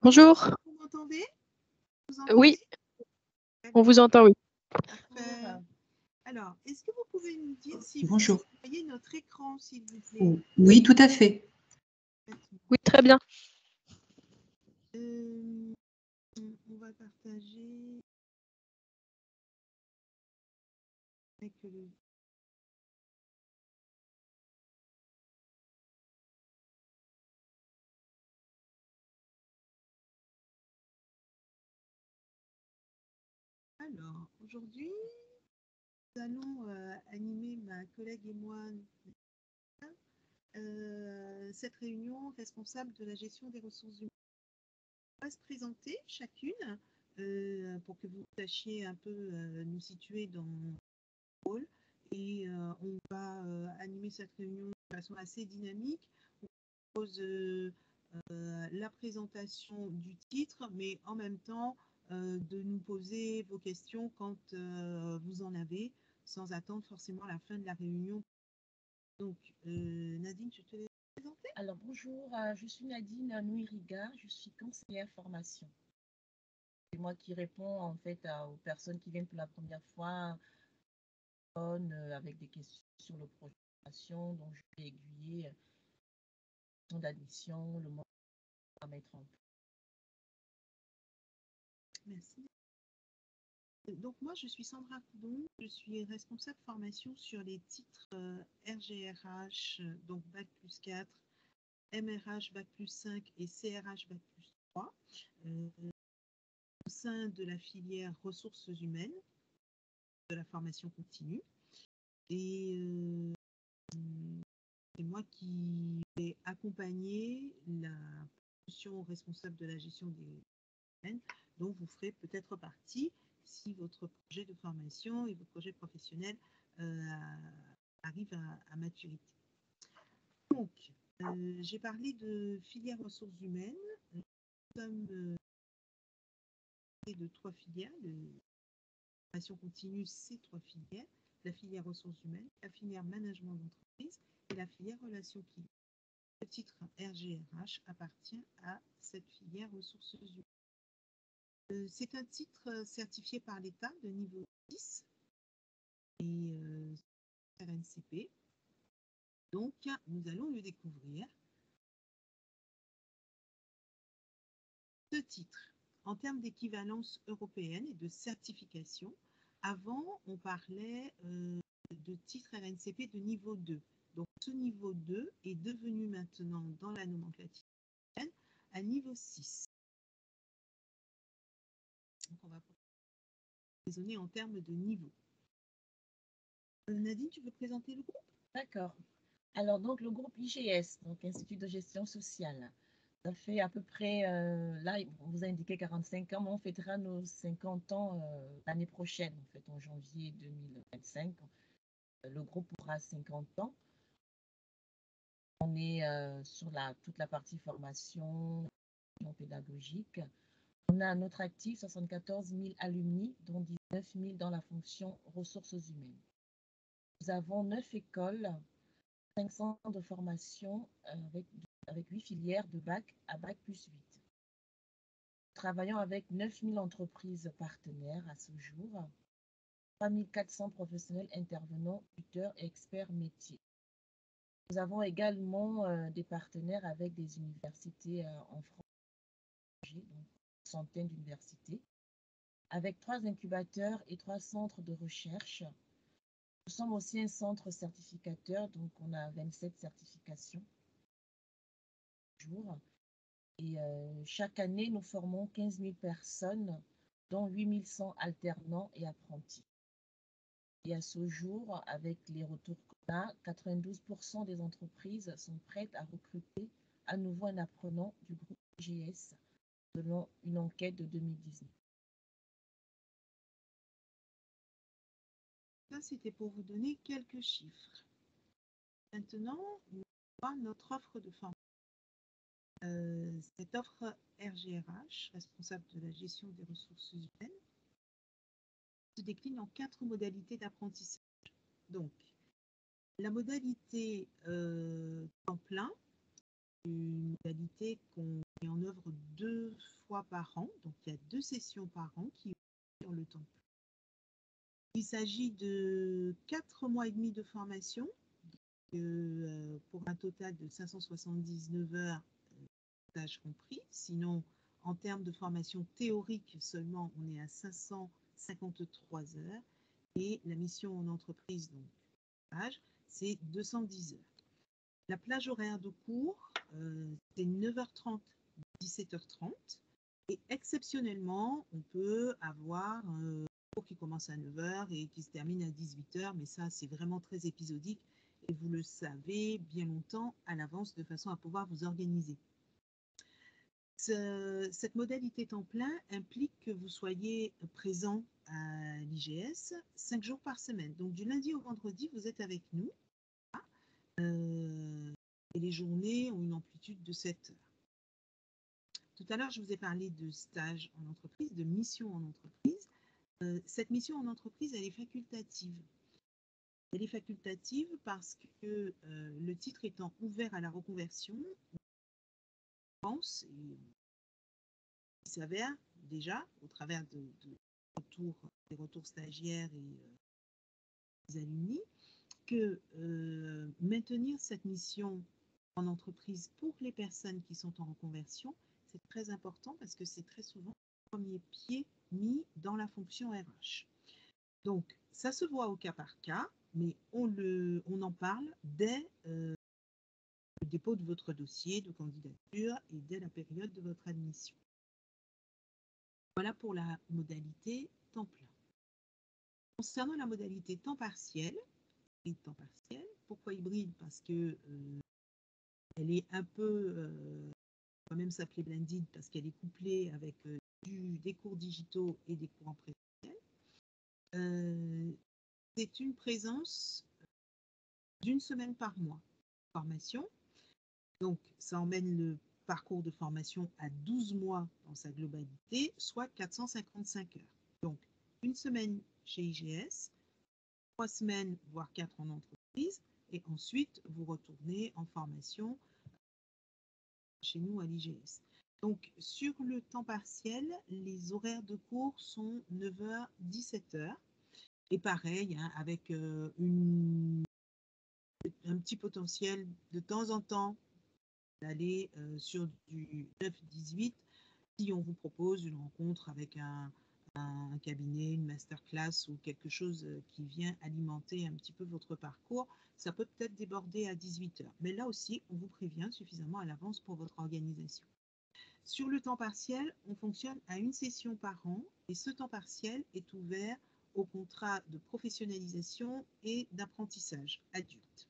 Bonjour. Vous m'entendez? Vous Oui, entendez? Très on bien, vous entend, oui. parfait. Alors, est-ce que vous pouvez nous dire si Bonjour. vous voyez notre écran, s'il vous plaît? Oui, tout à fait. Oui, très bien. On va partager avec le... Alors, aujourd'hui, nous allons animer, ma collègue et moi, cette réunion responsable de la gestion des ressources humaines. On va se présenter chacune pour que vous sachiez un peu nous situer dans le rôle. Et on va animer cette réunion de façon assez dynamique. On propose la présentation du titre, mais en même temps de nous poser vos questions quand vous en avez, sans attendre forcément la fin de la réunion. Donc, Nadine, je te laisse présenter. Alors, bonjour, je suis Nadine Nouiriga, je suis conseillère formation. C'est moi qui réponds en fait aux personnes qui viennent pour la première fois avec des questions sur le projet de formation, donc je vais aiguiller d'admission, le moyen à mettre en place. Merci. Donc moi, je suis Sandra Coudon, je suis responsable formation sur les titres RGRH, donc Bac plus 4, MRH Bac plus 5 et CRH Bac plus 3, au sein de la filière ressources humaines de la formation continue. Et c'est moi qui vais accompagner la fonction responsable de la gestion des humaines, dont vous ferez peut-être partie si votre projet de formation et vos projets professionnels arrivent à maturité. Donc, j'ai parlé de filière ressources humaines. Nous sommes de 3 filières. La formation continue, c'est 3 filières. La filière ressources humaines, la filière management d'entreprise et la filière relations clients. Le titre RGRH appartient à cette filière ressources humaines. C'est un titre certifié par l'État de niveau 10 et RNCP. Donc, nous allons le découvrir. Ce titre, en termes d'équivalence européenne et de certification, avant, on parlait de titre RNCP de niveau 2. Donc, ce niveau 2 est devenu maintenant, dans la nomenclature européenne, à niveau 6. Donc, on va raisonner en termes de niveau. Nadine, tu veux présenter le groupe? D'accord. Alors, donc, le groupe IGS, donc Institut de gestion sociale, ça fait à peu près, là, on vous a indiqué 45 ans, mais on fêtera nos 50 ans l'année prochaine, en fait, en janvier 2025. Le groupe aura 50 ans. On est sur toute la partie formation pédagogique. On a à notre actif 74 000 alumni, dont 19 000 dans la fonction ressources humaines. Nous avons 9 écoles, 5 centres de formation avec 8 filières de bac à bac plus 8. Nous travaillons avec 9 000 entreprises partenaires à ce jour, 3 400 professionnels intervenants, tuteurs et experts métiers. Nous avons également des partenaires avec des universités en France, donc une centaine d'universités, avec 3 incubateurs et 3 centres de recherche. Nous sommes aussi un centre certificateur, donc on a 27 certifications par jour. Et chaque année, nous formons 15 000 personnes, dont 8 100 alternants et apprentis. Et à ce jour, avec les retours qu'on a, 92% des entreprises sont prêtes à recruter à nouveau un apprenant du groupe IGS, selon une enquête de 2019. Ça, c'était pour vous donner quelques chiffres. Maintenant, on voit notre offre de formation. Cette offre RGRH, responsable de la gestion des ressources humaines, se décline en 4 modalités d'apprentissage. Donc, la modalité temps plein, une modalité qu'on est en œuvre 2 fois par an. Donc, il y a 2 sessions par an qui sur le temps. Il s'agit de 4 mois et demi de formation pour un total de 579 heures, stage compris. Sinon, en termes de formation théorique seulement, on est à 553 heures. Et la mission en entreprise, donc, c'est 210 heures. La plage horaire de cours, c'est 9h30, 17h30. Et exceptionnellement, on peut avoir un cours qui commence à 9h et qui se termine à 18h, mais ça, c'est vraiment très épisodique et vous le savez bien longtemps à l'avance de façon à pouvoir vous organiser. Cette modalité temps plein implique que vous soyez présent à l'IGS 5 jours par semaine. Donc, du lundi au vendredi, vous êtes avec nous. Et les journées ont une amplitude de 7 heures. Tout à l'heure, je vous ai parlé de stage en entreprise, de mission en entreprise. Cette mission en entreprise, elle est facultative. Elle est facultative parce que le titre étant ouvert à la reconversion, on pense, et il s'avère déjà, au travers des retours stagiaires et des alumni, que maintenir cette mission en entreprise pour les personnes qui sont en reconversion, c'est très important parce que c'est très souvent le premier pied mis dans la fonction RH. Donc, ça se voit au cas par cas, mais on en parle dès le dépôt de votre dossier de candidature et dès la période de votre admission. Voilà pour la modalité temps plein. Concernant la modalité temps partiel, pourquoi hybride? Parce que elle est un peu, quand même s'appeler blended parce qu'elle est couplée avec des cours digitaux et des cours en présentiel. C'est une présence d'1 semaine par mois formation. Donc, ça emmène le parcours de formation à 12 mois dans sa globalité, soit 455 heures. Donc, 1 semaine chez IGS, 3 semaines, voire 4 en entreprise, et ensuite, vous retournez en formation chez nous à l'IGS. Donc, sur le temps partiel, les horaires de cours sont 9h, 17h. Et pareil, hein, avec un petit potentiel de temps en temps d'aller sur du 9-18 si on vous propose une rencontre avec un cabinet, une masterclass ou quelque chose qui vient alimenter un petit peu votre parcours. Ça peut peut-être déborder à 18h. Mais là aussi, on vous prévient suffisamment à l'avance pour votre organisation. Sur le temps partiel, on fonctionne à 1 session par an et ce temps partiel est ouvert au contrat de professionnalisation et d'apprentissage adulte.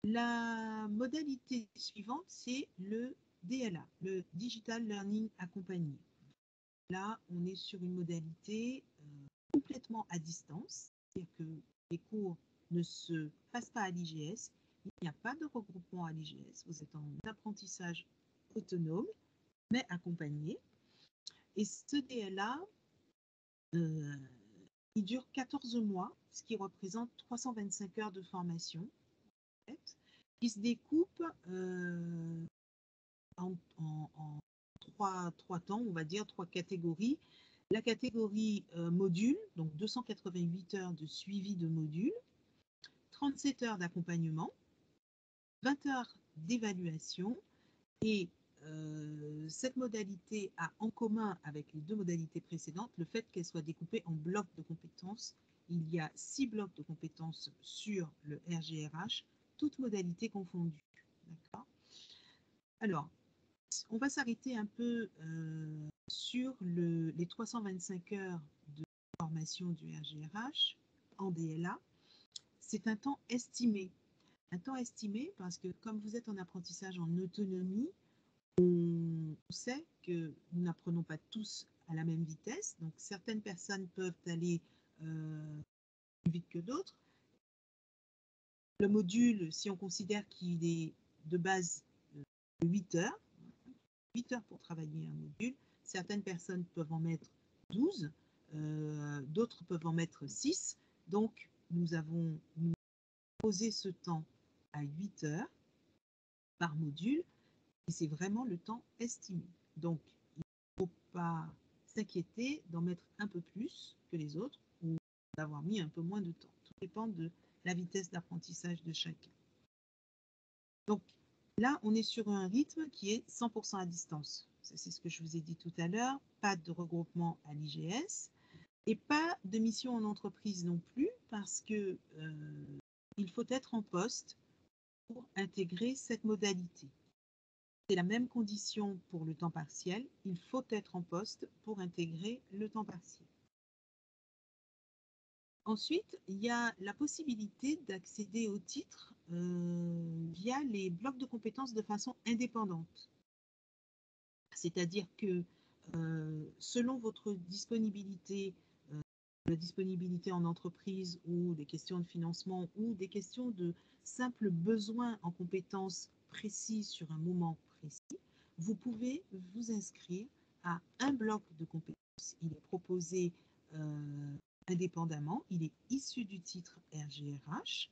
La modalité suivante, c'est le DLA, le Digital Learning Accompagné. Là, on est sur une modalité complètement à distance, c'est-à-dire que les cours ne se passent pas à l'IGS, il n'y a pas de regroupement à l'IGS, vous êtes en apprentissage autonome, mais accompagné. Et ce DLA, il dure 14 mois, ce qui représente 325 heures de formation, en fait, qui se découpe en 3 temps, on va dire 3 catégories. La catégorie module, donc 288 heures de suivi de module, 37 heures d'accompagnement, 20 heures d'évaluation et cette modalité a en commun avec les 2 modalités précédentes le fait qu'elle soit découpée en blocs de compétences. Il y a 6 blocs de compétences sur le RGRH, toutes modalités confondues. D'accord ? Alors, on va s'arrêter un peu sur les 325 heures de formation du RGRH en DLA. C'est un temps estimé. Un temps estimé parce que comme vous êtes en apprentissage en autonomie, on sait que nous n'apprenons pas tous à la même vitesse. Donc, certaines personnes peuvent aller plus vite que d'autres. Le module, si on considère qu'il est de base 8 heures, 8 heures pour travailler un module, certaines personnes peuvent en mettre 12, d'autres peuvent en mettre 6. Donc, nous avons posé ce temps à 8 heures par module et c'est vraiment le temps estimé. Donc, il ne faut pas s'inquiéter d'en mettre un peu plus que les autres ou d'avoir mis un peu moins de temps. Tout dépend de la vitesse d'apprentissage de chacun. Donc là, on est sur un rythme qui est 100% à distance. C'est ce que je vous ai dit tout à l'heure. Pas de regroupement à l'IGS et pas de mission en entreprise non plus parce que il faut être en poste pour intégrer cette modalité. C'est la même condition pour le temps partiel. Il faut être en poste pour intégrer le temps partiel. Ensuite, il y a la possibilité d'accéder au titre via les blocs de compétences de façon indépendante. C'est-à-dire que selon votre disponibilité, la disponibilité en entreprise ou des questions de financement ou des questions de simples besoins en compétences précis sur un moment précis, vous pouvez vous inscrire à un bloc de compétences. Il est proposé indépendamment, il est issu du titre RGRH.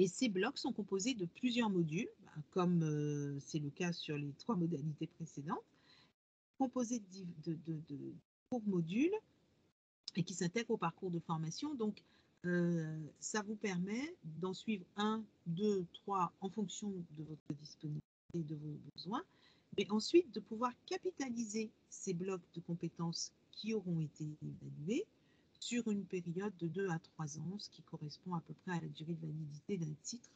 Et ces blocs sont composés de plusieurs modules, comme c'est le cas sur les 3 modalités précédentes, composés de courts modules et qui s'intègrent au parcours de formation. Donc, ça vous permet d'en suivre 1, 2, 3 en fonction de votre disponibilité et de vos besoins, mais ensuite de pouvoir capitaliser ces blocs de compétences qui auront été évalués sur une période de 2 à 3 ans, ce qui correspond à peu près à la durée de validité d'un titre.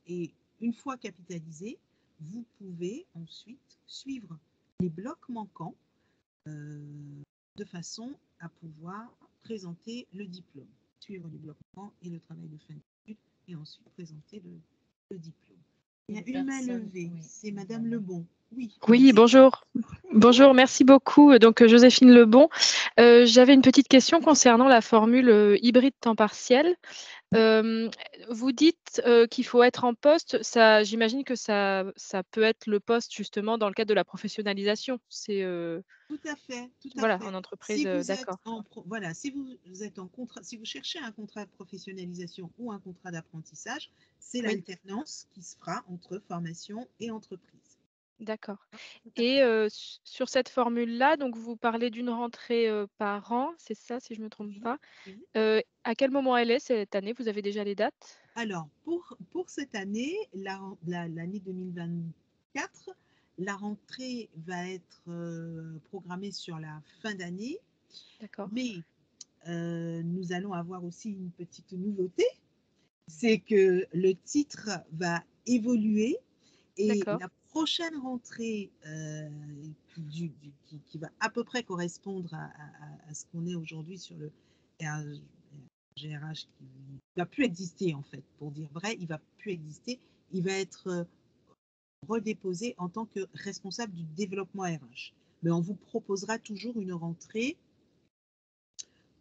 Et une fois capitalisé, vous pouvez ensuite suivre les blocs manquants de façon à pouvoir présenter le diplôme, suivre les blocs manquants et le travail de fin d'études, et ensuite présenter le diplôme. Il y a une main levée, oui. C'est Madame Lebon. Oui, oui, bonjour. Bonjour, merci beaucoup. Donc, Joséphine Lebon. J'avais une petite question concernant la formule hybride temps partiel. Vous dites qu'il faut être en poste. J'imagine que ça peut être le poste justement dans le cadre de la professionnalisation. C'est tout à fait, tout à voilà, fait. en entreprise, d'accord. Voilà, si vous êtes en contrat, si vous cherchez un contrat de professionnalisation ou un contrat d'apprentissage, c'est l'alternance qui se fera entre formation et entreprise. D'accord. Et sur cette formule-là, donc vous parlez d'une rentrée par an, c'est ça, si je ne me trompe pas. Oui. À quel moment elle est cette année? Vous avez déjà les dates? Alors, pour cette année, l'année 2024, la rentrée va être programmée sur la fin d'année. D'accord. Mais nous allons avoir aussi une petite nouveauté, c'est que le titre va évoluer et la prochaine rentrée qui va à peu près correspondre à ce qu'on est aujourd'hui sur le RGRH, qui ne va plus exister en fait, pour dire vrai, il ne va plus exister, il va être redéposé en tant que responsable du développement RH. Mais on vous proposera toujours une rentrée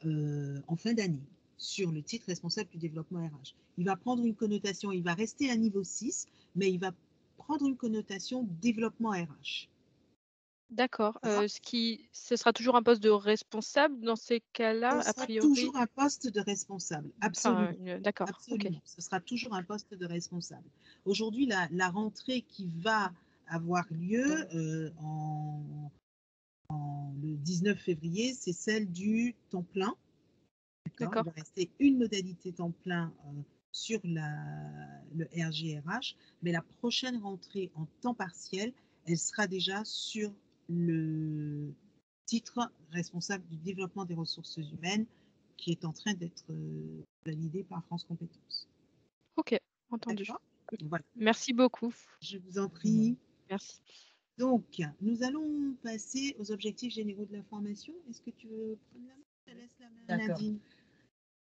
en fin d'année sur le titre responsable du développement RH. Il va prendre une connotation, il va rester à niveau 6, mais il va prendre une connotation développement RH. D'accord. Ce sera toujours un poste de responsable dans ces cas-là, Ce a sera priori? toujours un poste de responsable, absolument. Enfin, d'accord. Absolument. Ce sera toujours un poste de responsable. Aujourd'hui, la rentrée qui va avoir lieu le 19 février, c'est celle du temps plein. Il va rester une modalité temps plein sur le RGRH, mais la prochaine rentrée en temps partiel, elle sera déjà sur le titre responsable du développement des ressources humaines qui est en train d'être validé par France Compétences. Ok, entendu. Voilà. Merci beaucoup. Je vous en prie. Merci. Donc, nous allons passer aux objectifs généraux de la formation. Est-ce que tu veux prendre la main? Je te laisse la main, Nadine.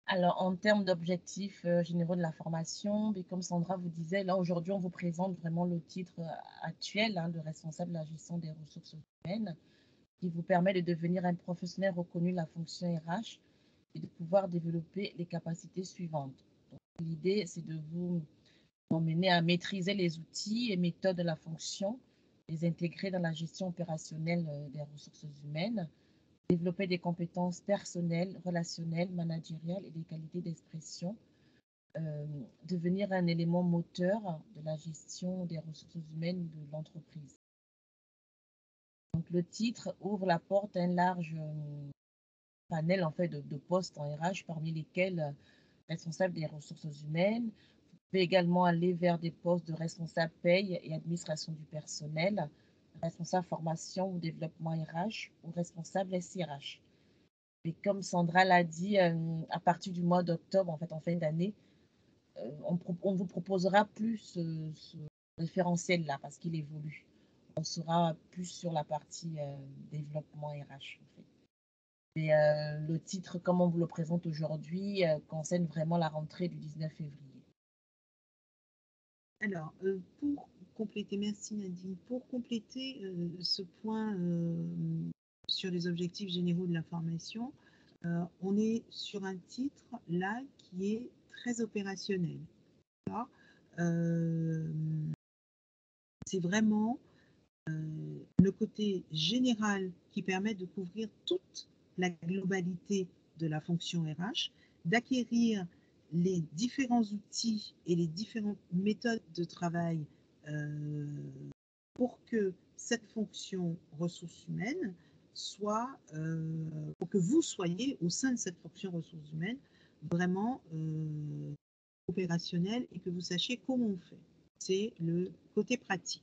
Alors, en termes d'objectifs généraux de la formation, comme Sandra vous disait, là aujourd'hui, on vous présente vraiment le titre actuel de responsable de la gestion des ressources humaines qui vous permet de devenir un professionnel reconnu de la fonction RH et de pouvoir développer les capacités suivantes. L'idée, c'est de vous emmener à maîtriser les outils et méthodes de la fonction, les intégrer dans la gestion opérationnelle des ressources humaines, développer des compétences personnelles, relationnelles, managériales et des qualités d'expression, devenir un élément moteur de la gestion des ressources humaines de l'entreprise. Donc, le titre ouvre la porte à un large panel en fait, de postes en RH, parmi lesquels responsable des ressources humaines. Vous pouvez également aller vers des postes de responsable paye et administration du personnel, responsable formation ou développement RH ou responsable SIRH. Et comme Sandra l'a dit, à partir du mois d'octobre, en fait, en fin d'année, on vous proposera plus ce référentiel-là parce qu'il évolue. On sera plus sur la partie développement RH. En fait. Et le titre, comme on vous le présente aujourd'hui, concerne vraiment la rentrée du 19 février. Alors, pour compléter, merci Nadine, pour compléter ce point sur les objectifs généraux de la formation, on est sur un titre là qui est très opérationnel. C'est vraiment le côté général qui permet de couvrir toute la globalité de la fonction RH, d'acquérir les différents outils et les différentes méthodes de travail pour que cette fonction ressources humaines soit, pour que vous soyez au sein de cette fonction ressources humaines vraiment opérationnel et que vous sachiez comment on fait. C'est le côté pratique.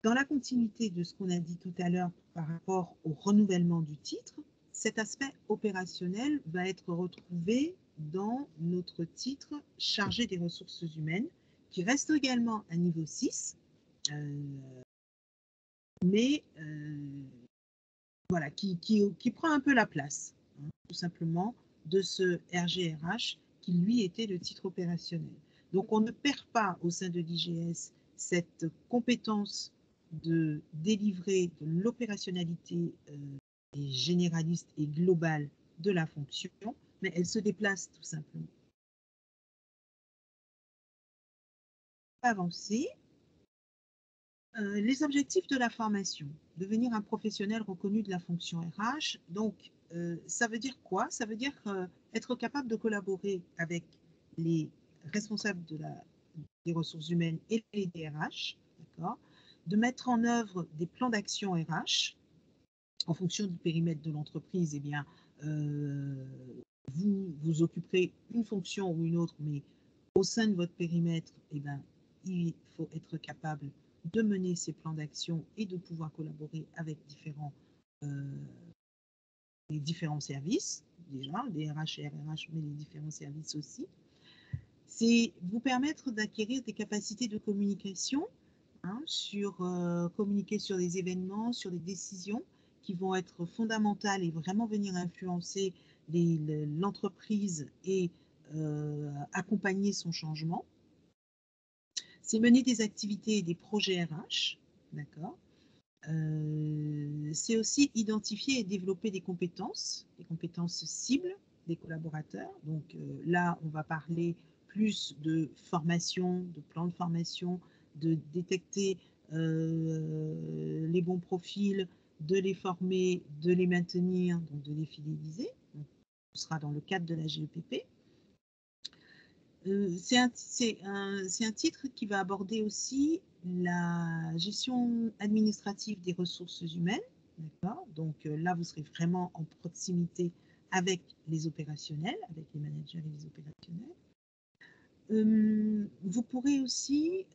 Dans la continuité de ce qu'on a dit tout à l'heure par rapport au renouvellement du titre, cet aspect opérationnel va être retrouvé dans notre titre chargé des ressources humaines, qui reste également à niveau 6, mais voilà, qui prend un peu la place, hein, tout simplement, de ce RGRH qui, lui, était le titre opérationnel. Donc, on ne perd pas au sein de l'IGS cette compétence de délivrer de l'opérationnalité généraliste et globale de la fonction, mais elle se déplace tout simplement. Avancer. Les objectifs de la formation, devenir un professionnel reconnu de la fonction RH. Donc, ça veut dire quoi? Ça veut dire être capable de collaborer avec les responsables des ressources humaines et les DRH, d'accord? De mettre en œuvre des plans d'action RH en fonction du périmètre de l'entreprise. Eh bien, vous occuperez une fonction ou une autre, mais au sein de votre périmètre, eh bien, il faut être capable de mener ces plans d'action et de pouvoir collaborer avec les différents services, déjà, DRH et RRH, mais les différents services aussi. C'est vous permettre d'acquérir des capacités de communication, hein, communiquer sur des événements, sur des décisions qui vont être fondamentales et vraiment venir influencer l'entreprise et accompagner son changement. C'est mener des activités et des projets RH, d'accord. C'est aussi identifier et développer des compétences cibles des collaborateurs. Donc là, on va parler plus de formation, de plan de formation, de détecter les bons profils, de les former, de les maintenir, donc de les fidéliser. Donc, ce sera dans le cadre de la GEPP. C'est un titre qui va aborder aussi la gestion administrative des ressources humaines. Donc là, vous serez vraiment en proximité avec les opérationnels, avec les managers et les opérationnels. Vous pourrez aussi,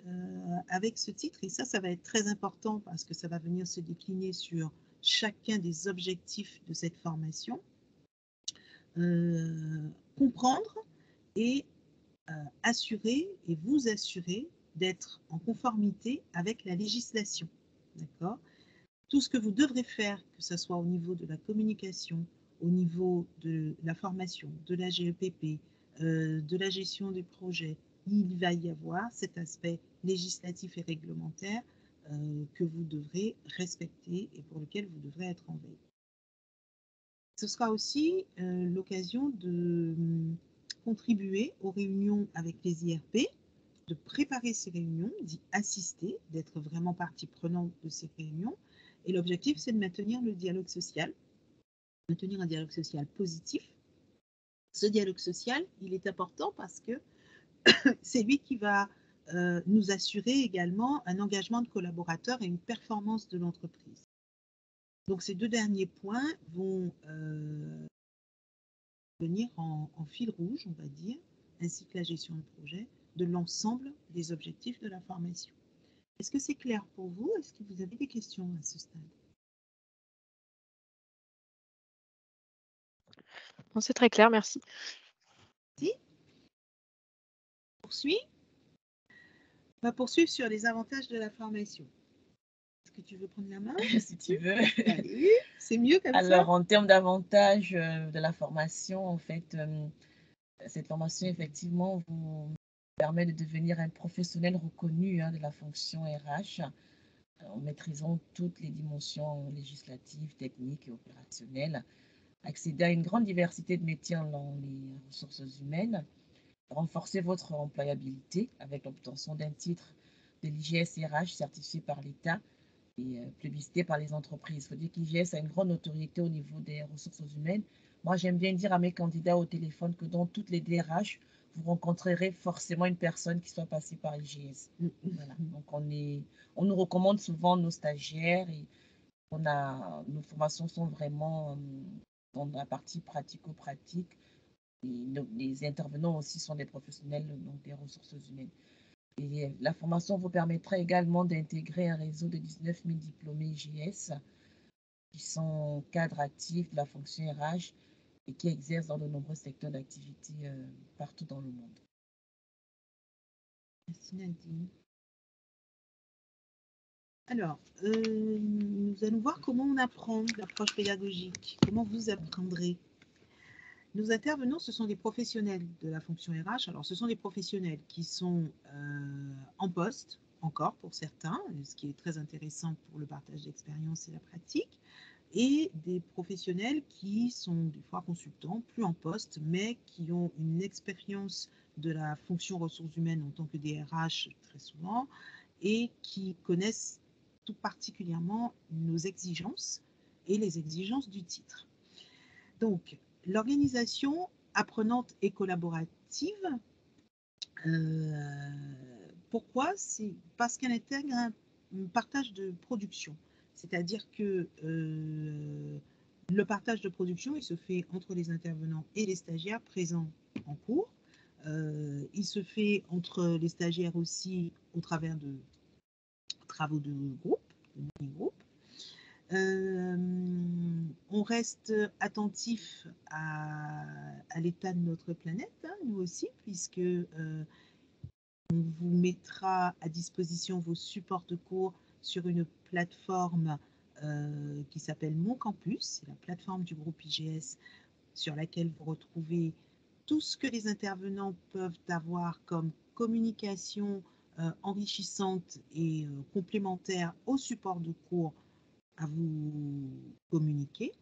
avec ce titre, et ça va être très important parce que ça va venir se décliner sur chacun des objectifs de cette formation, comprendre et assurer et vous assurer d'être en conformité avec la législation. D'accord ? Tout ce que vous devrez faire, que ce soit au niveau de la communication, au niveau de la formation, de la GEPP, de la gestion des projets, il va y avoir cet aspect législatif et réglementaire que vous devrez respecter et pour lequel vous devrez être en veille. Ce sera aussi l'occasion de contribuer aux réunions avec les IRP, de préparer ces réunions, d'y assister, d'être vraiment partie prenante de ces réunions. Et l'objectif, c'est de maintenir le dialogue social, maintenir un dialogue social positif, Ce dialogue social, il est important parce que c'est lui qui va nous assurer également un engagement de collaborateurs et une performance de l'entreprise. Donc ces deux derniers points vont venir en fil rouge, on va dire, ainsi que la gestion de projet, de l'ensemble des objectifs de la formation. Est-ce que c'est clair pour vous? Est-ce que vous avez des questions à ce stade? Non, c'est très clair, merci. Si? Poursuis. On va poursuivre sur les avantages de la formation. Est-ce que tu veux prendre la main? Si tu veux. Allez, c'est mieux comme ça. Alors, en termes d'avantages de la formation, en fait, cette formation, effectivement, vous permet de devenir un professionnel reconnu de la fonction RH en maîtrisant toutes les dimensions législatives, techniques et opérationnelles, accéder à une grande diversité de métiers dans les ressources humaines, renforcer votre employabilité avec l'obtention d'un titre de l'IGS RH certifié par l'État et plébiscité par les entreprises. Il faut dire qu'IGS a une grande autorité au niveau des ressources humaines. Moi, j'aime bien dire à mes candidats au téléphone que dans toutes les DRH, vous rencontrerez forcément une personne qui soit passée par IGS. Voilà. Donc, on nous recommande souvent nos stagiaires et nos formations sont vraiment dans la partie pratico-pratique. Les intervenants aussi sont des professionnels donc des ressources humaines. Et la formation vous permettra également d'intégrer un réseau de 19 000 diplômés IGS qui sont cadres actifs de la fonction RH et qui exercent dans de nombreux secteurs d'activité partout dans le monde. Merci Nadine. Alors, nous allons voir comment on apprend l'approche pédagogique, comment vous apprendrez. Nos intervenants, ce sont des professionnels de la fonction RH. Alors, ce sont des professionnels qui sont en poste, encore pour certains, ce qui est très intéressant pour le partage d'expérience et la pratique, et des professionnels qui sont des fois consultants, plus en poste, mais qui ont une expérience de la fonction ressources humaines en tant que DRH très souvent, et qui connaissent tout particulièrement nos exigences et les exigences du titre. Donc, l'organisation apprenante et collaborative, pourquoi? C'est parce qu'elle intègre un partage de production. C'est-à-dire que le partage de production, il se fait entre les intervenants et les stagiaires présents en cours. Il se fait entre les stagiaires aussi au travers de travaux de groupe, de mini-groupe. On reste attentif à l'état de notre planète, nous aussi, puisque on vous mettra à disposition vos supports de cours sur une plateforme qui s'appelle Mon Campus, c'est la plateforme du groupe IGS sur laquelle vous retrouvez tout ce que les intervenants peuvent avoir comme communication enrichissante et complémentaire au support de cours à vous communiquer.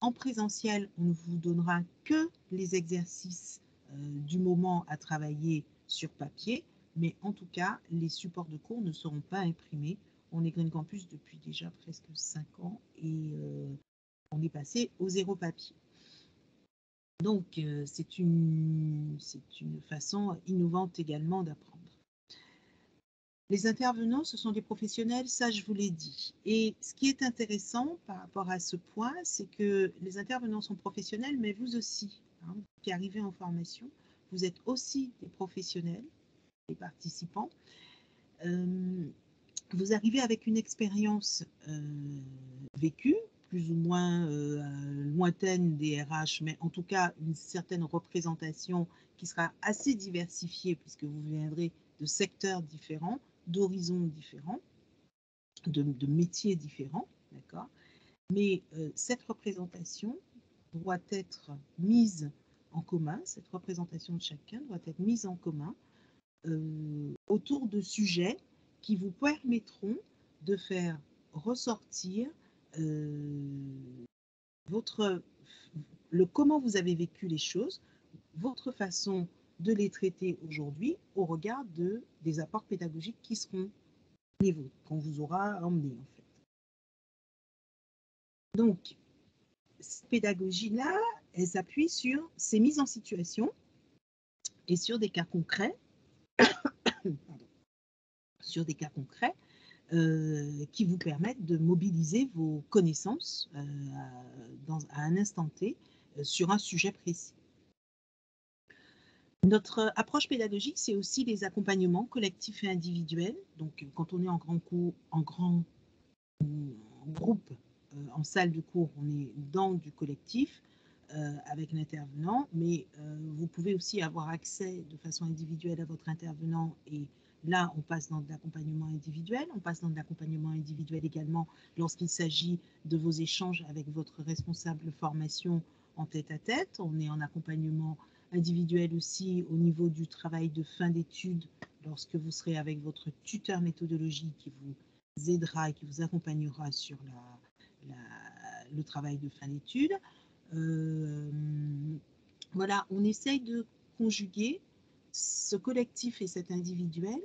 En présentiel, on ne vous donnera que les exercices du moment à travailler sur papier, mais en tout cas, les supports de cours ne seront pas imprimés. On est Green Campus depuis déjà presque 5 ans et on est passé au zéro papier. Donc, c'est une façon innovante également d'apprendre. Les intervenants, ce sont des professionnels, ça je vous l'ai dit. Et ce qui est intéressant par rapport à ce point, c'est que les intervenants sont professionnels, mais vous aussi, vous qui arrivez en formation, vous êtes aussi des professionnels, des participants. Vous arrivez avec une expérience vécue, plus ou moins lointaine des RH, mais en tout cas une certaine représentation qui sera assez diversifiée puisque vous viendrez de secteurs différents, d'horizons différents, de métiers différents, d'accord? Mais cette représentation doit être mise en commun, cette représentation de chacun doit être mise en commun autour de sujets qui vous permettront de faire ressortir comment vous avez vécu les choses, votre façon de les traiter aujourd'hui au regard des apports pédagogiques qui seront les vôtres, qu'on vous aura emmené en fait. Donc, cette pédagogie-là, elle s'appuie sur ces mises en situation et sur des cas concrets, sur des cas concrets qui vous permettent de mobiliser vos connaissances à un instant T sur un sujet précis. Notre approche pédagogique, c'est aussi les accompagnements collectifs et individuels. Donc, quand on est en grand groupe, en salle de cours, on est dans du collectif avec l'intervenant, mais vous pouvez aussi avoir accès de façon individuelle à votre intervenant et là, on passe dans de l'accompagnement individuel. On passe dans de l'accompagnement individuel également lorsqu'il s'agit de vos échanges avec votre responsable formation en tête-à-tête. On est en accompagnement individuel aussi au niveau du travail de fin d'études lorsque vous serez avec votre tuteur méthodologie qui vous aidera et qui vous accompagnera sur le travail de fin d'études. Voilà, on essaye de conjuguer ce collectif et cet individuel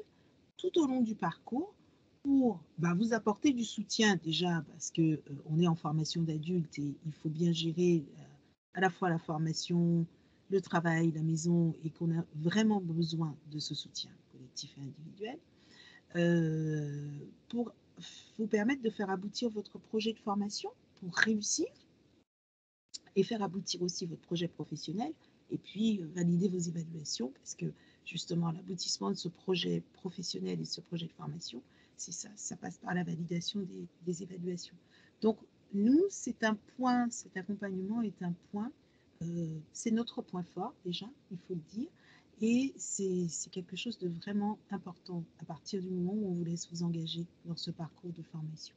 tout au long du parcours pour vous apporter du soutien déjà parce qu'on est en formation d'adulte et il faut bien gérer à la fois la formation, le travail, la maison et qu'on a vraiment besoin de ce soutien collectif et individuel pour vous permettre de faire aboutir votre projet de formation pour réussir et faire aboutir aussi votre projet professionnel et puis valider vos évaluations parce que justement l'aboutissement de ce projet professionnel et ce projet de formation, c'est ça, ça passe par la validation des évaluations. Donc nous, c'est un point, cet accompagnement est un point, c'est notre point fort déjà, il faut le dire, et c'est quelque chose de vraiment important à partir du moment où on vous laisse vous engager dans ce parcours de formation.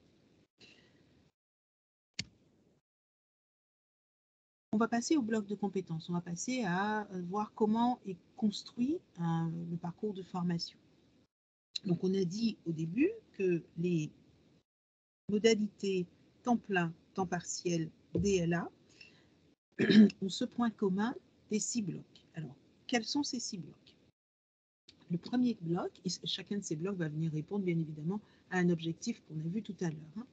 On va passer au bloc de compétences. On va passer à voir comment est construit le parcours de formation. Donc, on a dit au début que les modalités temps plein, temps partiel, DLA ont ce point commun des 6 blocs. Alors, quels sont ces 6 blocs? Le premier bloc, et chacun de ces blocs va venir répondre bien évidemment à un objectif qu'on a vu tout à l'heure. Hein.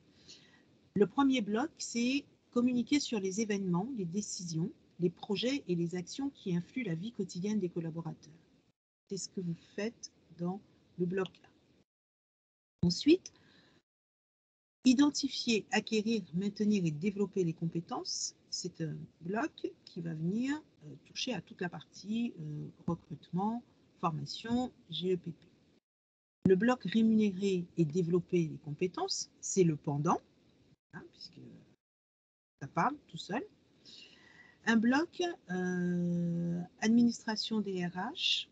Le premier bloc, c'est communiquer sur les événements, les décisions, les projets et les actions qui influent la vie quotidienne des collaborateurs. C'est ce que vous faites dans le bloc A. Ensuite, identifier, acquérir, maintenir et développer les compétences. C'est un bloc qui va venir toucher à toute la partie recrutement, formation, GEPP. Le bloc rémunérer et développer les compétences, c'est le pendant, hein, puisque ça parle tout seul. Un bloc administration des RH,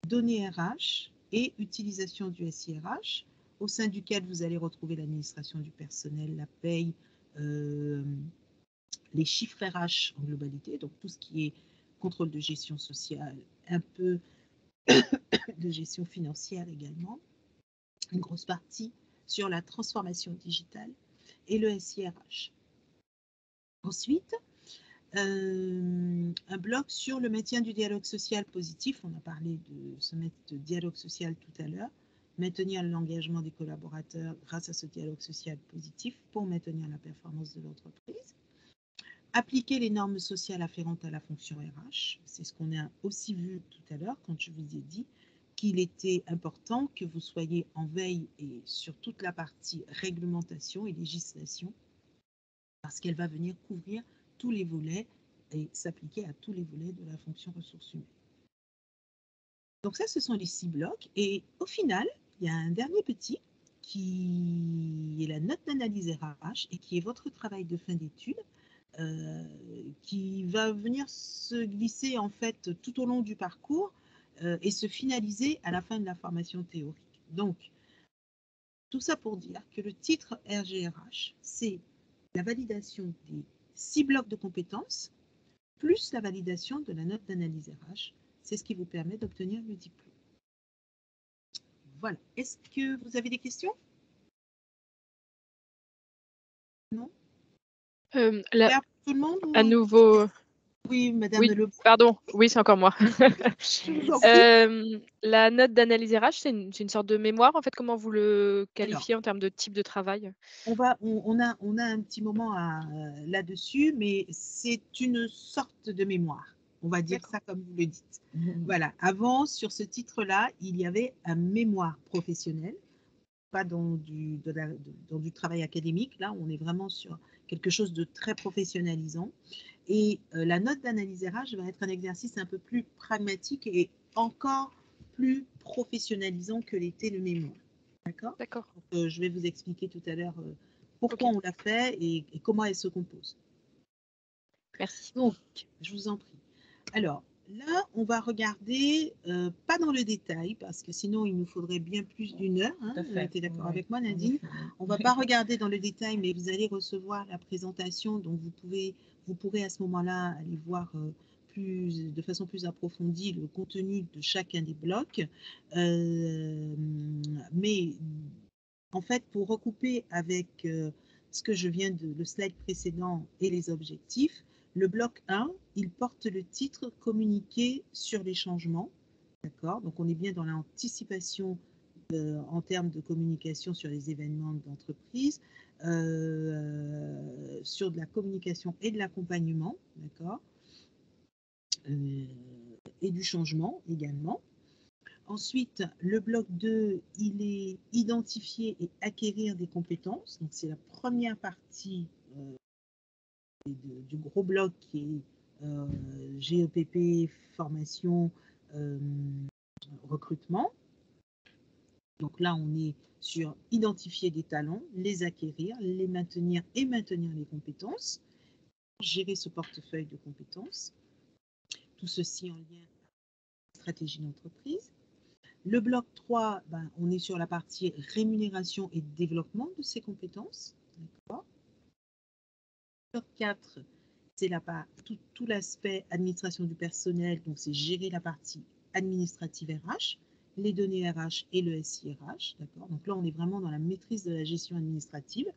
données RH et utilisation du SIRH, au sein duquel vous allez retrouver l'administration du personnel, la paye, les chiffres RH en globalité, donc tout ce qui est contrôle de gestion sociale, un peu de gestion financière également, une grosse partie sur la transformation digitale et le SIRH. Ensuite, un bloc sur le maintien du dialogue social positif. On a parlé de ce dialogue social tout à l'heure. Maintenir l'engagement des collaborateurs grâce à ce dialogue social positif pour maintenir la performance de l'entreprise. Appliquer les normes sociales afférentes à la fonction RH. C'est ce qu'on a aussi vu tout à l'heure quand je vous ai dit qu'il était important que vous soyez en veille et sur toute la partie réglementation et législation parce qu'elle va venir couvrir tous les volets et s'appliquer à tous les volets de la fonction ressources humaines. Donc ça, ce sont les 6 blocs. Et au final, il y a un dernier petit qui est la note d'analyse RH et qui est votre travail de fin d'études qui va venir se glisser en fait tout au long du parcours et se finaliser à la fin de la formation théorique. Donc, tout ça pour dire que le titre RGRH, c'est la validation des 6 blocs de compétences, plus la validation de la note d'analyse RH. C'est ce qui vous permet d'obtenir le diplôme. Voilà. Est-ce que vous avez des questions? Non? Là, tout le monde, à nouveau, Oui, Madame Oui, Delebourg, pardon. Oui, c'est encore moi. je vous en prie. La note d'analyse RH, c'est une sorte de mémoire, en fait. Comment vous le Alors, qualifiez en termes de type de travail? on a un petit moment là-dessus, mais c'est une sorte de mémoire. On va dire D'accord. ça comme vous le dites. Voilà. Avant, sur ce titre-là, il y avait un mémoire professionnel, pas dans du travail académique. Là, on est vraiment sur quelque chose de très professionnalisant. Et la note d'analyse RH va être un exercice un peu plus pragmatique et encore plus professionnalisant que l'était le mémoire. D'accord? D'accord. Je vais vous expliquer tout à l'heure pourquoi Ok. on l'a fait et comment elle se compose. Merci. Donc, je vous en prie. Alors, là, on va regarder, pas dans le détail, parce que sinon, il nous faudrait bien plus d'une heure. Hein, tu es d'accord avec moi, Nadine? On ne va pas regarder dans le détail, mais vous allez recevoir la présentation, donc vous pourrez à ce moment-là aller voir de façon plus approfondie le contenu de chacun des blocs. Mais en fait, pour recouper avec ce que je viens de le slide précédent et les objectifs, le bloc 1, il porte le titre Communiquer sur les changements. D'accord? Donc, on est bien dans l'anticipation en termes de communication sur les événements d'entreprise, sur de la communication et de l'accompagnement, d'accord? Et du changement également. Ensuite, le bloc 2, il est identifier et acquérir des compétences. Donc, c'est la première partie du gros bloc qui est GEPP, formation, recrutement. Donc là, on est sur identifier des talents, les acquérir, les maintenir et maintenir les compétences, gérer ce portefeuille de compétences. Tout ceci en lien avec la stratégie d'entreprise. Le bloc 3, on est sur la partie rémunération et développement de ces compétences. Le bloc 4, c'est tout l'aspect administration du personnel, donc c'est gérer la partie administrative RH, les données RH et le SIRH. Donc là, on est vraiment dans la maîtrise de la gestion administrative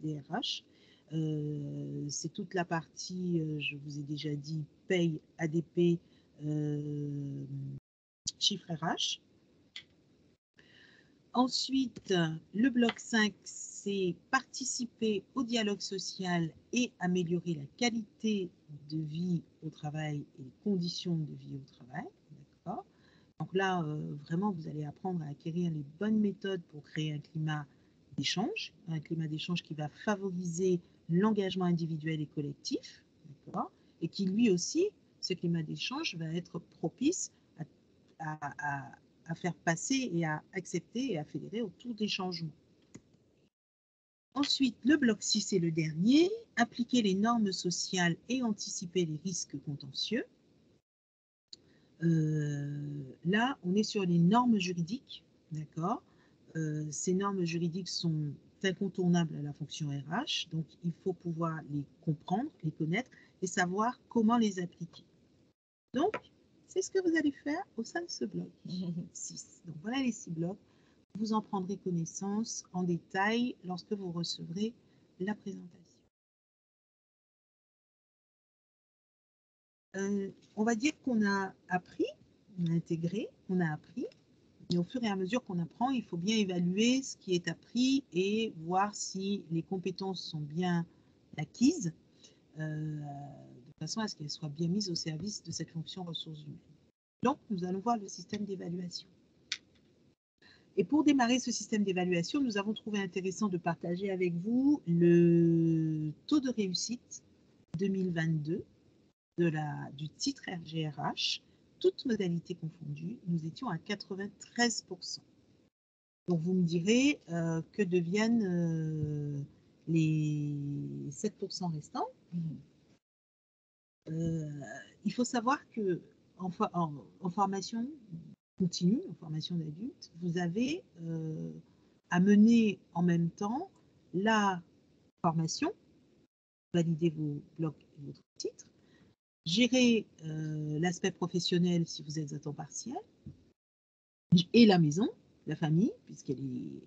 des RH. C'est toute la partie, je vous ai déjà dit, paye, ADP, chiffre RH. Ensuite, le bloc 5, c'est participer au dialogue social et améliorer la qualité de vie au travail et les conditions de vie au travail. D'accord? Donc là, vraiment, vous allez apprendre à acquérir les bonnes méthodes pour créer un climat d'échange qui va favoriser l'engagement individuel et collectif, d'accord? Et qui lui aussi, ce climat d'échange va être propice à faire passer et à accepter et à fédérer autour des changements. Ensuite, le bloc 6 est le dernier, appliquer les normes sociales et anticiper les risques contentieux. Là, on est sur les normes juridiques, d'accord? Ces normes juridiques sont incontournables à la fonction RH, donc il faut pouvoir les comprendre, les connaître et savoir comment les appliquer. Donc, c'est ce que vous allez faire au sein de ce bloc 6. Donc, voilà les 6 blocs. Vous en prendrez connaissance en détail lorsque vous recevrez la présentation. On va dire qu'on a appris, on a intégré, on a appris, mais au fur et à mesure qu'on apprend, il faut bien évaluer ce qui est appris et voir si les compétences sont bien acquises, de façon à ce qu'elles soient bien mises au service de cette fonction ressources humaines. Donc, nous allons voir le système d'évaluation. Et pour démarrer ce système d'évaluation, nous avons trouvé intéressant de partager avec vous le taux de réussite 2022 du titre RGRH, toutes modalités confondues. Nous étions à 93%. Donc vous me direz que deviennent les 7% restants. Il faut savoir que en formation continue, en formation d'adulte, vous avez à mener en même temps la formation, valider vos blocs et votre titre, gérer l'aspect professionnel si vous êtes à temps partiel, et la maison, la famille, on ne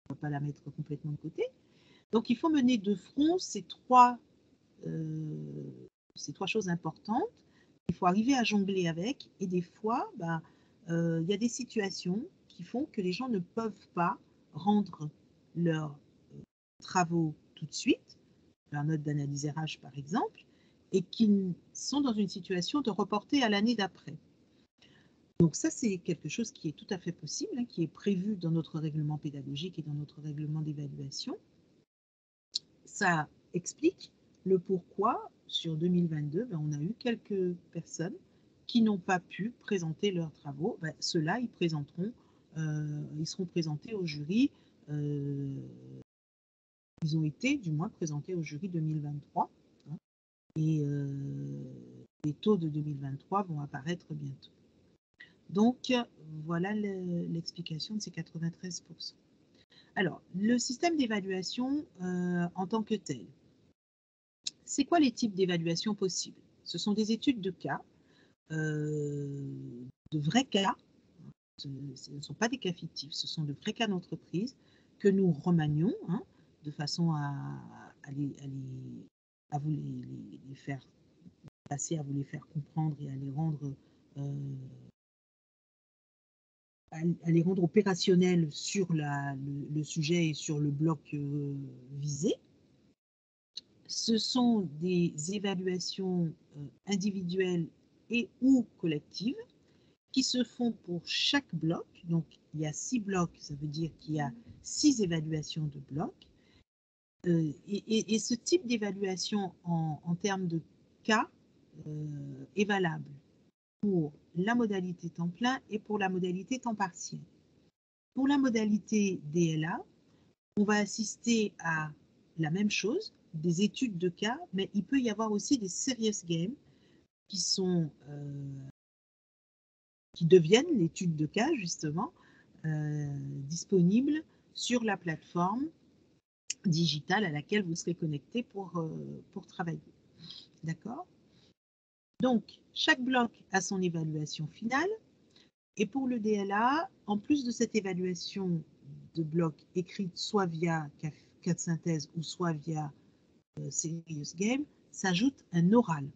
va pas la mettre complètement de côté. Donc il faut mener de front ces trois ces trois choses importantes. Il faut arriver à jongler avec. Et des fois, il y a des situations qui font que les gens ne peuvent pas rendre leurs travaux tout de suite, leur note d'analyse RH par exemple, et qui sont dans une situation de reporter à l'année d'après. Donc ça, c'est quelque chose qui est tout à fait possible, hein, qui est prévu dans notre règlement pédagogique et dans notre règlement d'évaluation. Ça explique le pourquoi, sur 2022, on a eu quelques personnes qui n'ont pas pu présenter leurs travaux. Ceux-là, ils seront présentés au jury. Ils ont été, du moins, présentés au jury 2023. Hein, et les taux de 2023 vont apparaître bientôt. Donc, voilà l'explication de ces 93%. Alors, le système d'évaluation en tant que tel. C'est quoi les types d'évaluation possibles? Ce sont des études de cas, de vrais cas. Ce ne sont pas des cas fictifs, ce sont de vrais cas d'entreprise que nous remanions, hein, de façon à vous les faire passer, à vous les faire comprendre et à les rendre opérationnels sur le sujet et sur le bloc visé. Ce sont des évaluations individuelles et ou collectives qui se font pour chaque bloc. Donc, il y a 6 blocs, ça veut dire qu'il y a 6 évaluations de blocs. Et ce type d'évaluation en termes de cas est valable pour la modalité temps plein et pour la modalité temps partiel. Pour la modalité DLA, on va assister à la même chose, des études de cas, mais il peut y avoir aussi des serious games qui deviennent l'étude de cas, justement, disponibles sur la plateforme digitale à laquelle vous serez connecté pour travailler. D'accord? Donc, chaque bloc a son évaluation finale. Et pour le DLA, en plus de cette évaluation de bloc écrite soit via cas de synthèse ou soit via Serious Game, s'ajoute un oral.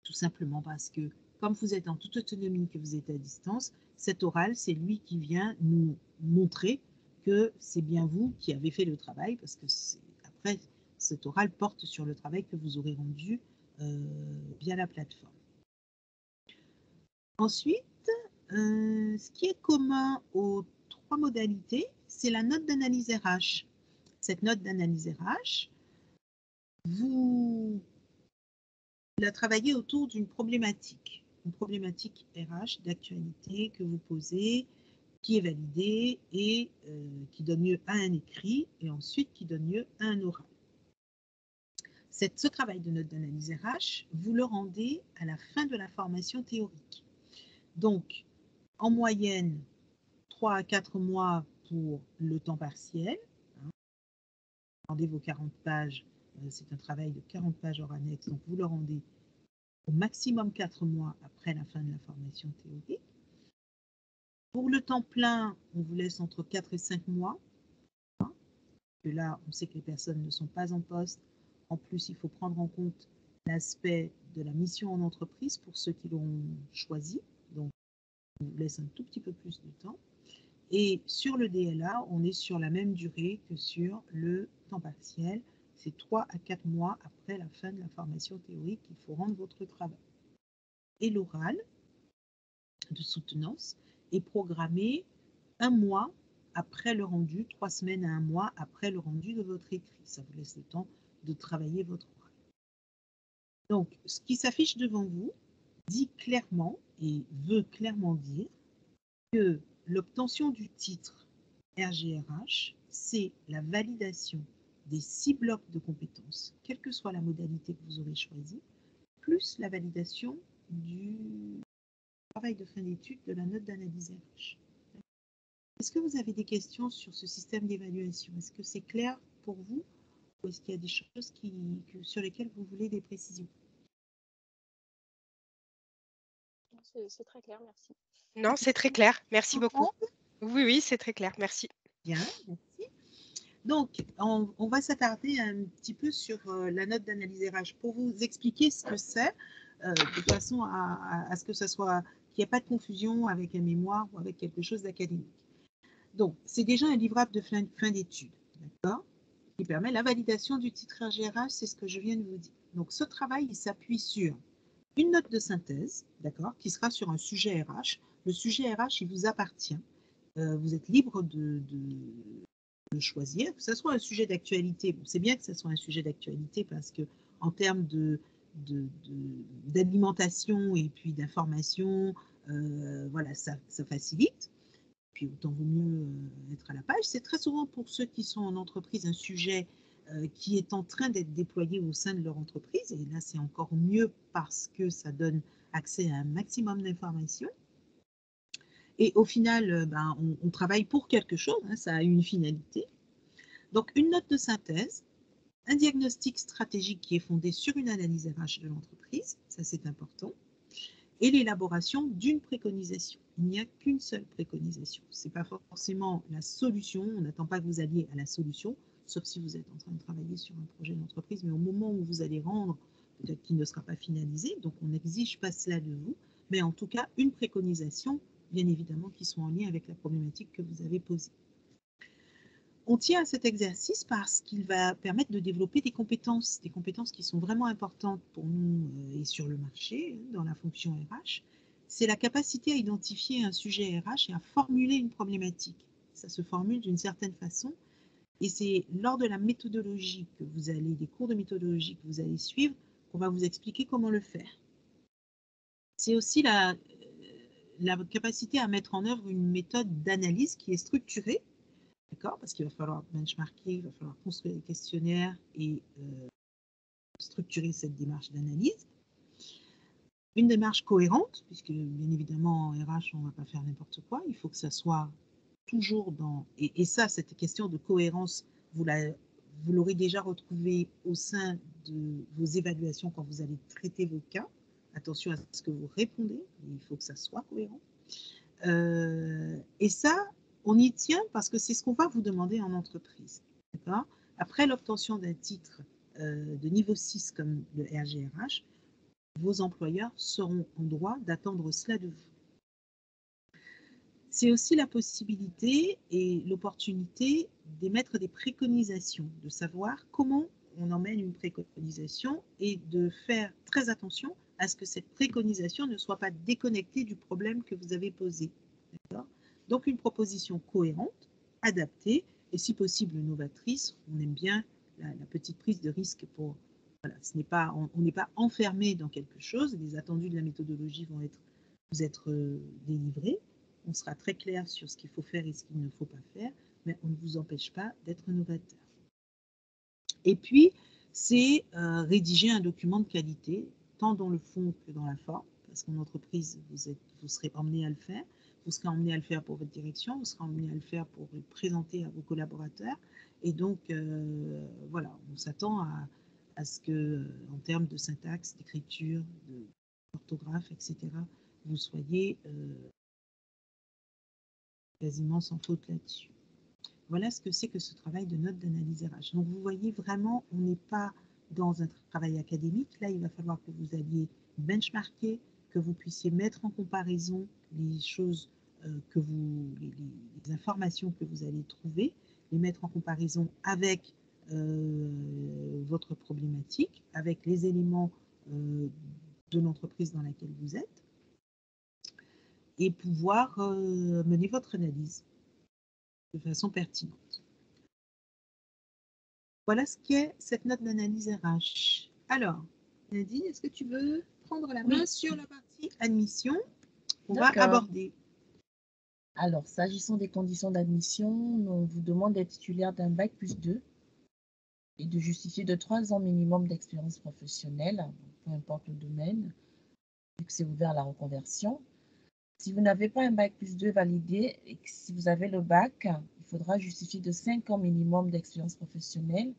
Tout simplement parce que, comme vous êtes en toute autonomie, que vous êtes à distance, cet oral, c'est lui qui vient nous montrer que c'est bien vous qui avez fait le travail, parce que après, cet oral porte sur le travail que vous aurez rendu via la plateforme. Ensuite, ce qui est commun aux trois modalités, c'est la note d'analyse RH. Cette note d'analyse RH, vous la travaillez autour d'une problématique RH d'actualité que vous posez, qui est validée et qui donne lieu à un écrit et ensuite qui donne lieu à un oral. Ce travail de note d'analyse RH, vous le rendez à la fin de la formation théorique. Donc, en moyenne, 3 à 4 mois pour le temps partiel. Hein. Rendez vos 40 pages, c'est un travail de 40 pages hors annexe, donc vous le rendez au maximum 4 mois après la fin de la formation théorique. Pour le temps plein, on vous laisse entre 4 et 5 mois. Hein, que là, on sait que les personnes ne sont pas en poste. En plus, il faut prendre en compte l'aspect de la mission en entreprise pour ceux qui l'ont choisi. Donc, on vous laisse un tout petit peu plus de temps. Et sur le DLA, on est sur la même durée que sur le temps partiel. C'est 3 à 4 mois après la fin de la formation théorique qu'il faut rendre votre travail. Et l'oral de soutenance est programmé 1 mois après le rendu, 3 semaines à 1 mois après le rendu de votre écrit. Ça vous laisse le temps de travailler votre oral. Donc, ce qui s'affiche devant vous dit clairement et veut clairement dire que l'obtention du titre RGRH, c'est la validation des 6 blocs de compétences, quelle que soit la modalité que vous aurez choisie, plus la validation du travail de fin d'études de la note d'analyse RH. Est-ce que vous avez des questions sur ce système d'évaluation? Est-ce que c'est clair pour vous ou est-ce qu'il y a des choses sur lesquelles vous voulez des précisions? C'est très clair, merci. Non, c'est très clair. Merci beaucoup. Oui, c'est très clair. Merci. Bien, merci. Donc, on va s'attarder un petit peu sur la note d'analyse RH pour vous expliquer ce que c'est, de façon à ce que ça soit, qu'il n'y ait pas de confusion avec un mémoire ou avec quelque chose d'académique. Donc, c'est déjà un livrable de fin d'études, d'accord, qui permet la validation du titre RGRH, c'est ce que je viens de vous dire. Donc, ce travail, il s'appuie sur une note de synthèse, d'accord, qui sera sur un sujet RH. Le sujet RH, il vous appartient. Vous êtes libre de choisir, que ce soit un sujet d'actualité. Bon, c'est bien que ce soit un sujet d'actualité parce que en termes d'alimentation et puis d'information, voilà, ça facilite. Puis autant vaut mieux être à la page. C'est très souvent pour ceux qui sont en entreprise un sujet qui est en train d'être déployé au sein de leur entreprise. Et là, c'est encore mieux parce que ça donne accès à un maximum d'informations. Et au final, ben, on travaille pour quelque chose, hein, ça a une finalité. Donc, une note de synthèse, un diagnostic stratégique qui est fondé sur une analyse RH de l'entreprise, ça c'est important, et l'élaboration d'une préconisation. Il n'y a qu'une seule préconisation. Ce n'est pas forcément la solution, on n'attend pas que vous alliez à la solution, sauf si vous êtes en train de travailler sur un projet d'entreprise, mais au moment où vous allez rendre, peut-être qu'il ne sera pas finalisé, donc on n'exige pas cela de vous, mais en tout cas une préconisation, bien évidemment, qui soit en lien avec la problématique que vous avez posée. On tient à cet exercice parce qu'il va permettre de développer des compétences qui sont vraiment importantes pour nous et sur le marché, dans la fonction RH. C'est la capacité à identifier un sujet RH et à formuler une problématique. Ça se formule d'une certaine façon et c'est lors de la méthodologie que vous allez, des cours de méthodologie que vous allez suivre, qu'on va vous expliquer comment le faire. C'est aussi la capacité à mettre en œuvre une méthode d'analyse qui est structurée, d'accord, parce qu'il va falloir benchmarker, il va falloir construire des questionnaires et structurer cette démarche d'analyse. Une démarche cohérente, puisque bien évidemment en RH, on ne va pas faire n'importe quoi, il faut que ça soit toujours dans... Et ça, cette question de cohérence, vous l'aurez déjà retrouvée au sein de vos évaluations quand vous allez traiter vos cas. Attention à ce que vous répondez, il faut que ça soit cohérent. Et ça, on y tient parce que c'est ce qu'on va vous demander en entreprise. Après l'obtention d'un titre de niveau 6 comme le RGRH, vos employeurs seront en droit d'attendre cela de vous. C'est aussi la possibilité et l'opportunité d'émettre des préconisations, de savoir comment on emmène une préconisation et de faire très attention à ce que cette préconisation ne soit pas déconnectée du problème que vous avez posé. Donc une proposition cohérente, adaptée et si possible novatrice. On aime bien la petite prise de risque pour... Voilà, on n'est pas enfermé dans quelque chose. Les attendus de la méthodologie vont vous être délivrés. On sera très clair sur ce qu'il faut faire et ce qu'il ne faut pas faire, mais on ne vous empêche pas d'être novateur. Et puis, c'est rédiger un document de qualité, tant dans le fond que dans la forme, parce qu'en entreprise, vous serez emmené à le faire. Vous serez emmené à le faire pour votre direction, vous serez emmené à le faire pour le présenter à vos collaborateurs. Et donc, voilà, on s'attend à ce que, en termes de syntaxe, d'écriture, d'orthographe, etc., vous soyez quasiment sans faute là-dessus. Voilà ce que c'est que ce travail de note d'analyse RH. Donc, vous voyez vraiment, on n'est pas dans un travail académique. Là, il va falloir que vous alliez benchmarker, que vous puissiez mettre en comparaison les choses les informations que vous allez trouver, les mettre en comparaison avec votre problématique, avec les éléments de l'entreprise dans laquelle vous êtes, et pouvoir mener votre analyse de façon pertinente. Voilà ce qu'est cette note d'analyse RH. Alors, Nadine, est-ce que tu veux prendre la main sur la partie admission qu'on va aborder? Alors, s'agissant des conditions d'admission, on vous demande d'être titulaire d'un bac plus 2 et de justifier de 3 ans minimum d'expérience professionnelle, peu importe le domaine, vu que c'est ouvert à la reconversion. Si vous n'avez pas un bac plus 2 validé et que si vous avez le bac, il faudra justifier de 5 ans minimum d'expérience professionnelle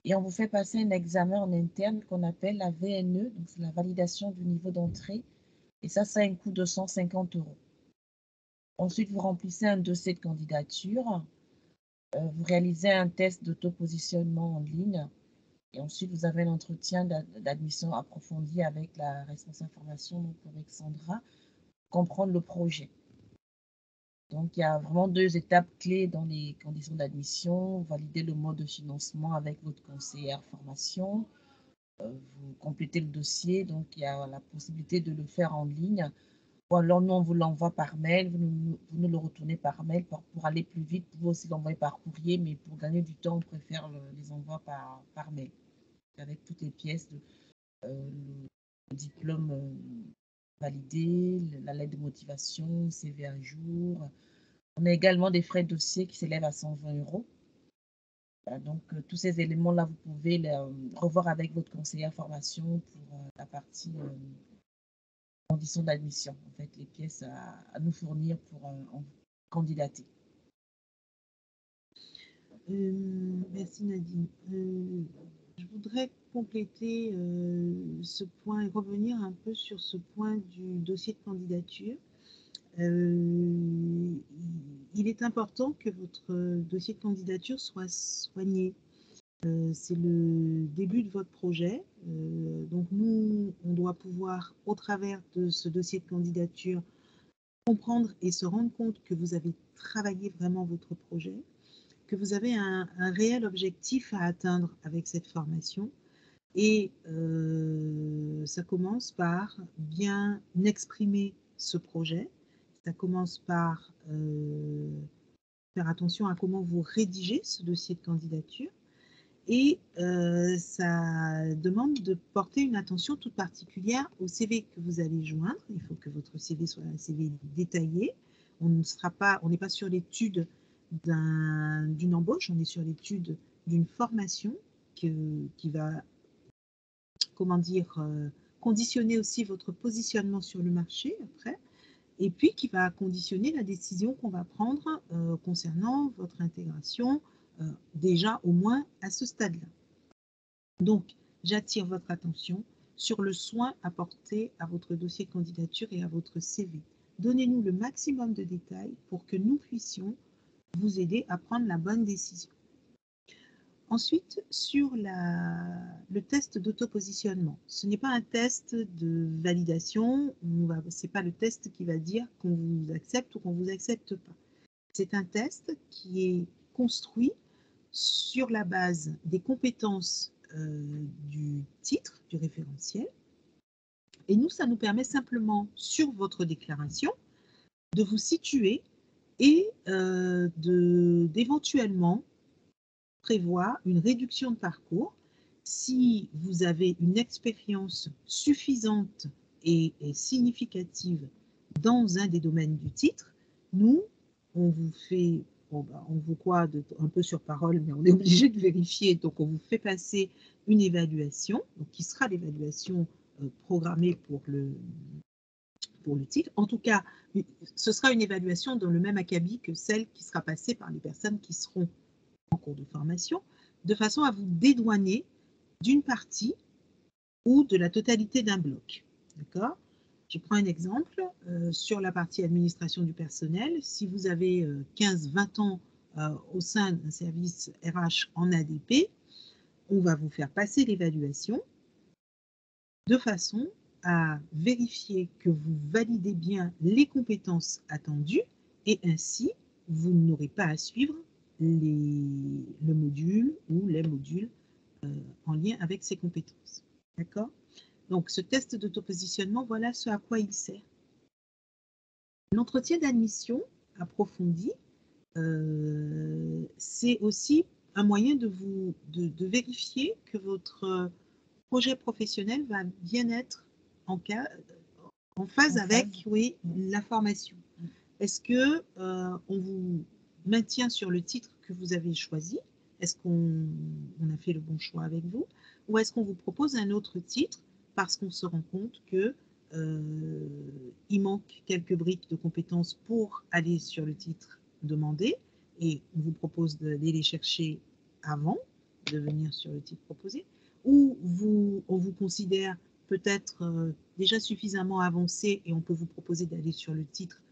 et on vous fait passer un examen en interne qu'on appelle la VNE, donc c'est la validation du niveau d'entrée, et ça a un coût de 150 €. Ensuite, vous remplissez un dossier de candidature Vous réalisez un test d'autopositionnement en ligne et ensuite vous avez l'entretien d'admission approfondi avec la responsable formation, donc avec Sandra, pour comprendre le projet. Donc, il y a vraiment 2 étapes clés dans les conditions d'admission. Valider le mode de financement avec votre conseillère formation. Vous complétez le dossier, donc il y a la possibilité de le faire en ligne. Ou alors, nous, on vous l'envoie par mail, vous nous le retournez par mail pour aller plus vite. Vous pouvez aussi l'envoyer par courrier, mais pour gagner du temps, on préfère les envois par mail, avec toutes les pièces, le diplôme validé, la lettre de motivation, CV à jour. On a également des frais de dossier qui s'élèvent à 120 €. Donc, tous ces éléments-là, vous pouvez les revoir avec votre conseillère formation pour la partie conditions d'admission, en fait, les pièces à nous fournir pour candidater. Merci Nadine. Je voudrais compléter ce point et revenir un peu sur ce point du dossier de candidature. Il est important que votre dossier de candidature soit soigné. C'est le début de votre projet. Donc nous, on doit pouvoir, au travers de ce dossier de candidature, comprendre et se rendre compte que vous avez travaillé vraiment votre projet, que vous avez un réel objectif à atteindre avec cette formation. Et ça commence par bien exprimer ce projet. Ça commence par faire attention à comment vous rédigez ce dossier de candidature. Et ça demande de porter une attention toute particulière au CV que vous allez joindre. Il faut que votre CV soit un CV détaillé. On n'est pas sur l'étude d'une embauche, on est sur l'étude d'une formation qui va, comment dire, conditionner aussi votre positionnement sur le marché après, et puis qui va conditionner la décision qu'on va prendre concernant votre intégration, déjà au moins à ce stade-là. Donc, j'attire votre attention sur le soin apporté à votre dossier de candidature et à votre CV. Donnez-nous le maximum de détails pour que nous puissions vous aider à prendre la bonne décision. Ensuite, sur le test d'autopositionnement. Ce n'est pas un test de validation, ce n'est pas le test qui va dire qu'on vous accepte ou qu'on ne vous accepte pas. C'est un test qui est construit sur la base des compétences du titre, du référentiel. Et nous, ça nous permet simplement, sur votre déclaration, de vous situer et d'éventuellement prévoir une réduction de parcours si vous avez une expérience suffisante et significative dans un des domaines du titre. Nous, on vous fait, on vous croit un peu sur parole, mais on est obligé de vérifier, donc on vous fait passer une évaluation, donc qui sera l'évaluation programmée pour le titre. En tout cas, ce sera une évaluation dans le même acabit que celle qui sera passée par les personnes qui seront en cours de formation, de façon à vous dédouaner d'une partie ou de la totalité d'un bloc. D'accord ? Je prends un exemple. Sur la partie administration du personnel, si vous avez 15-20 ans au sein d'un service RH en ADP, on va vous faire passer l'évaluation de façon à vérifier que vous validez bien les compétences attendues et ainsi, vous n'aurez pas à suivre le module ou les modules en lien avec ces compétences. D'accord ? Donc, ce test d'autopositionnement, voilà ce à quoi il sert. L'entretien d'admission approfondi, c'est aussi un moyen de vérifier que votre projet professionnel va bien être en phase avec oui, la formation. Est-ce que on vous maintient sur le titre que vous avez choisi? Est-ce qu'on a fait le bon choix avec vous? Ou est-ce qu'on vous propose un autre titre parce qu'on se rend compte que il manque quelques briques de compétences pour aller sur le titre demandé et on vous propose d'aller les chercher avant de venir sur le titre proposé? Ou on vous considère peut-être déjà suffisamment avancé et on peut vous proposer d'aller sur le titre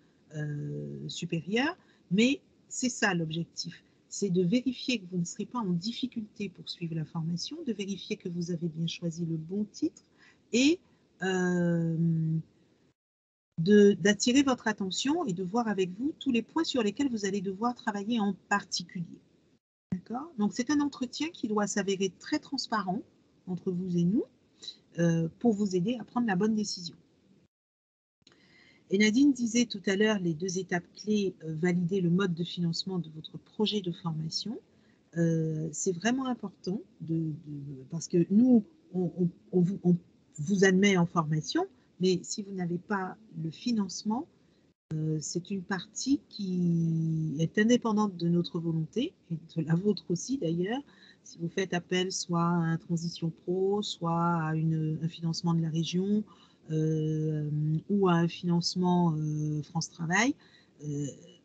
supérieur, mais c'est ça l'objectif, c'est de vérifier que vous ne serez pas en difficulté pour suivre la formation, de vérifier que vous avez bien choisi le bon titre et d'attirer votre attention et de voir avec vous tous les points sur lesquels vous allez devoir travailler en particulier. D'accord? Donc, c'est un entretien qui doit s'avérer très transparent entre vous et nous pour vous aider à prendre la bonne décision. Et Nadine disait tout à l'heure les 2 étapes clés, valider le mode de financement de votre projet de formation. C'est vraiment important parce que nous, on vous admet en formation, mais si vous n'avez pas le financement, c'est une partie qui est indépendante de notre volonté, et de la vôtre aussi d'ailleurs. Si vous faites appel soit à un Transition Pro, soit à un financement de la région, ou à un financement France Travail,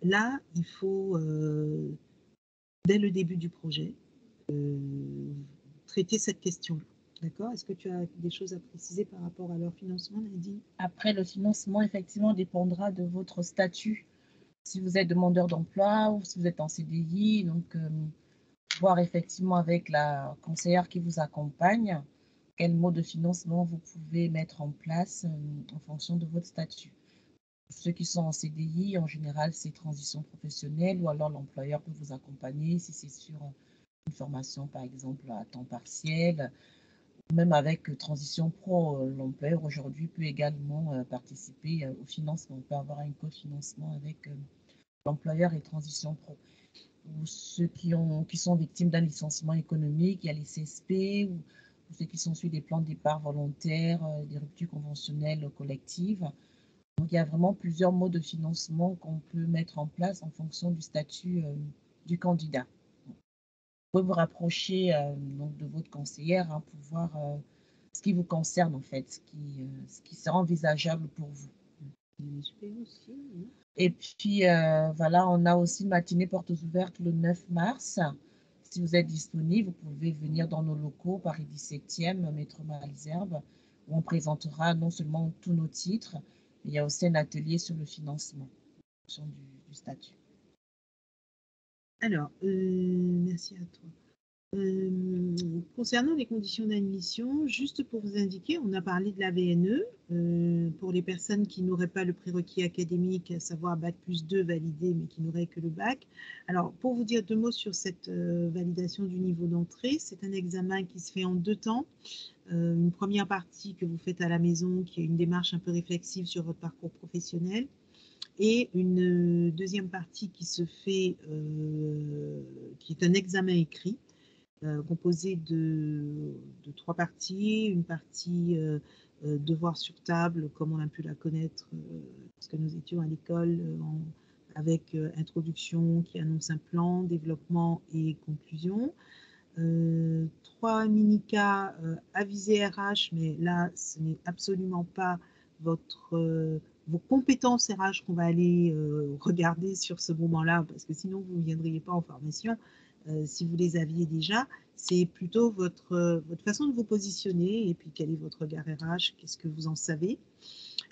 là, il faut, dès le début du projet, traiter cette question-là. D'accord? Est-ce que tu as des choses à préciser par rapport à leur financement, Nadine? Après, le financement, effectivement, dépendra de votre statut. Si vous êtes demandeur d'emploi ou si vous êtes en CDI, donc voir effectivement avec la conseillère qui vous accompagne quel mode de financement vous pouvez mettre en place en fonction de votre statut. Ceux qui sont en CDI, en général, c'est transition professionnelle ou alors l'employeur peut vous accompagner si c'est sur une formation, par exemple, à temps partiel. Même avec Transition Pro, l'employeur aujourd'hui peut également participer au financement. On peut avoir un cofinancement avec l'employeur et Transition Pro. Ou ceux qui sont victimes d'un licenciement économique, il y a les CSP, ou ceux qui sont sur des plans de départ volontaires, des ruptures conventionnelles collectives. Donc, il y a vraiment plusieurs modes de financement qu'on peut mettre en place en fonction du statut du candidat. Vous pouvez vous rapprocher donc de votre conseillère pour voir ce qui vous concerne en fait, ce qui sera envisageable pour vous. Et puis voilà, on a aussi une matinée portes ouvertes le 9 mars. Si vous êtes disponible, vous pouvez venir dans nos locaux, Paris 17e, métro Malesherbes, où on présentera non seulement tous nos titres, mais il y a aussi un atelier sur le financement en fonction du statut. Alors, merci à toi. Concernant les conditions d'admission, juste pour vous indiquer, on a parlé de la VNE pour les personnes qui n'auraient pas le prérequis académique, à savoir Bac plus 2 validé, mais qui n'auraient que le bac. Alors, pour vous dire 2 mots sur cette validation du niveau d'entrée, c'est un examen qui se fait en 2 temps. Une première partie que vous faites à la maison, qui est une démarche un peu réflexive sur votre parcours professionnel, et une deuxième partie qui se fait, qui est un examen écrit, composé de 3 parties. Une partie devoir sur table, comme on a pu la connaître, parce que nous étions à l'école, avec introduction qui annonce un plan, développement et conclusion. 3 mini-cas avisés RH, mais là, ce n'est absolument pas vos compétences RH qu'on va aller regarder sur ce moment-là, parce que sinon, vous ne viendriez pas en formation. Si vous les aviez déjà, c'est plutôt votre façon de vous positionner et puis quel est votre regard RH, qu'est-ce que vous en savez.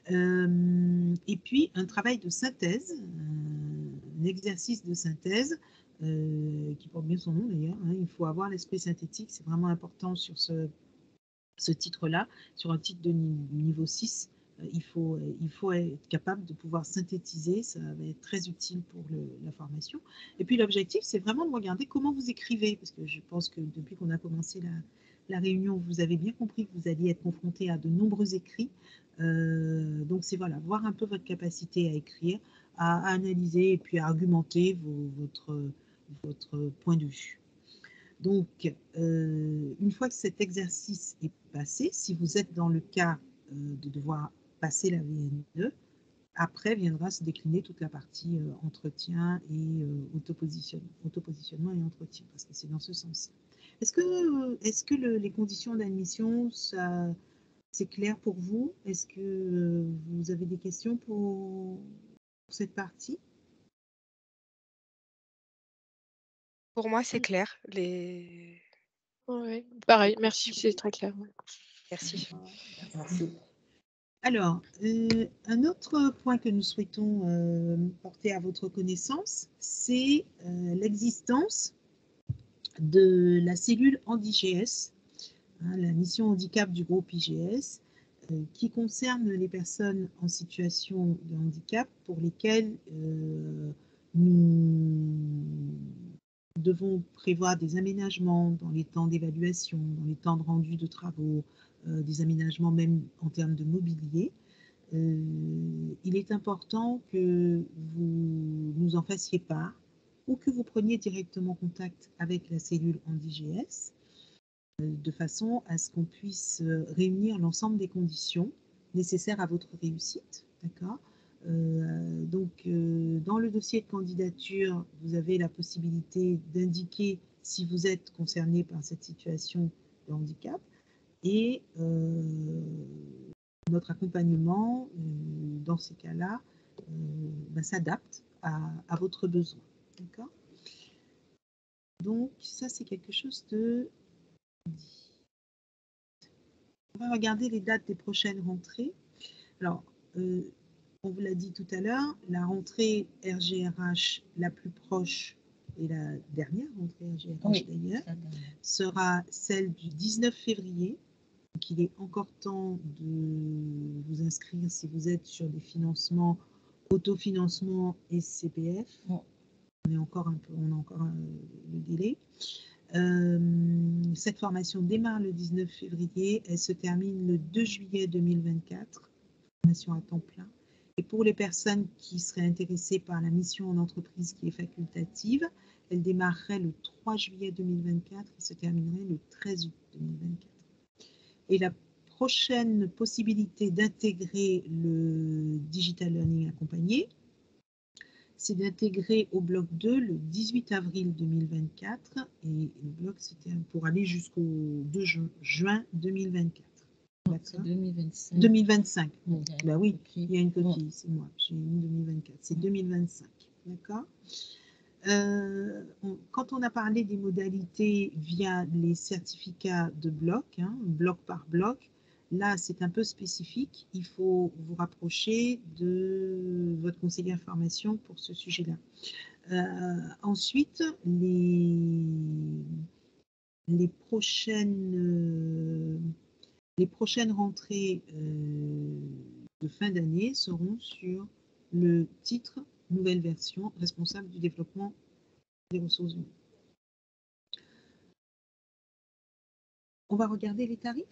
Et puis un travail de synthèse, un exercice de synthèse qui porte bien son nom d'ailleurs. Hein. Il faut avoir l'esprit synthétique, c'est vraiment important sur ce titre-là, sur un titre de niveau 6. Il faut être capable de pouvoir synthétiser, ça va être très utile pour la formation. Et puis l'objectif, c'est vraiment de regarder comment vous écrivez, parce que je pense que depuis qu'on a commencé la réunion, vous avez bien compris que vous alliez être confronté à de nombreux écrits. Donc c'est voilà, voir un peu votre capacité à écrire, à analyser et puis à argumenter votre point de vue. Donc, une fois que cet exercice est passé, si vous êtes dans le cas de devoir passer la VNE, après viendra se décliner toute la partie entretien et autopositionnement et entretien, parce que c'est dans ce sens. Est-ce que les conditions d'admission, c'est clair pour vous? Est-ce que vous avez des questions pour cette partie? Pour moi, c'est clair. Ouais, pareil, merci, c'est très clair. Ouais. Merci. Merci. Alors, un autre point que nous souhaitons porter à votre connaissance, c'est l'existence de la cellule HandiGS, la mission handicap du groupe IGS, qui concerne les personnes en situation de handicap pour lesquelles nous devons prévoir des aménagements dans les temps d'évaluation, dans les temps de rendu de travaux, des aménagements même en termes de mobilier. Il est important que vous nous en fassiez part ou que vous preniez directement contact avec la cellule HandiGS de façon à ce qu'on puisse réunir l'ensemble des conditions nécessaires à votre réussite. D'accord ? Dans le dossier de candidature, vous avez la possibilité d'indiquer si vous êtes concerné par cette situation de handicap et notre accompagnement, dans ces cas-là, s'adapte à votre besoin. D'accord ? Donc, ça, c'est quelque chose de... On va regarder les dates des prochaines rentrées. Alors, on vous l'a dit tout à l'heure, la rentrée RGRH la plus proche, et la dernière rentrée RGRH d'ailleurs, sera celle du 19 février. Donc, il est encore temps de vous inscrire si vous êtes sur des financements, autofinancement et CPF. On a encore le délai. Cette formation démarre le 19 février, elle se termine le 2 juillet 2024, formation à temps plein. Et pour les personnes qui seraient intéressées par la mission en entreprise qui est facultative, elle démarrerait le 3 juillet 2024 et se terminerait le 13 août 2024. Et la prochaine possibilité d'intégrer le Digital Learning accompagné, c'est d'intégrer au bloc 2 le 18 avril 2024 et le bloc c'était pour aller jusqu'au 2 juin 2024. C'est 2025. 2025. Okay. Ben oui, Okay. il y a une coquille, c'est moi, j'ai mis 2024, c'est 2025. D'accord. Quand on a parlé des modalités via les certificats de bloc, bloc par bloc, là, c'est un peu spécifique. Il faut vous rapprocher de votre conseiller information pour ce sujet-là. Ensuite, les prochaines rentrées de fin d'année seront sur le titre nouvelle version responsable du développement des ressources humaines. On va regarder les tarifs?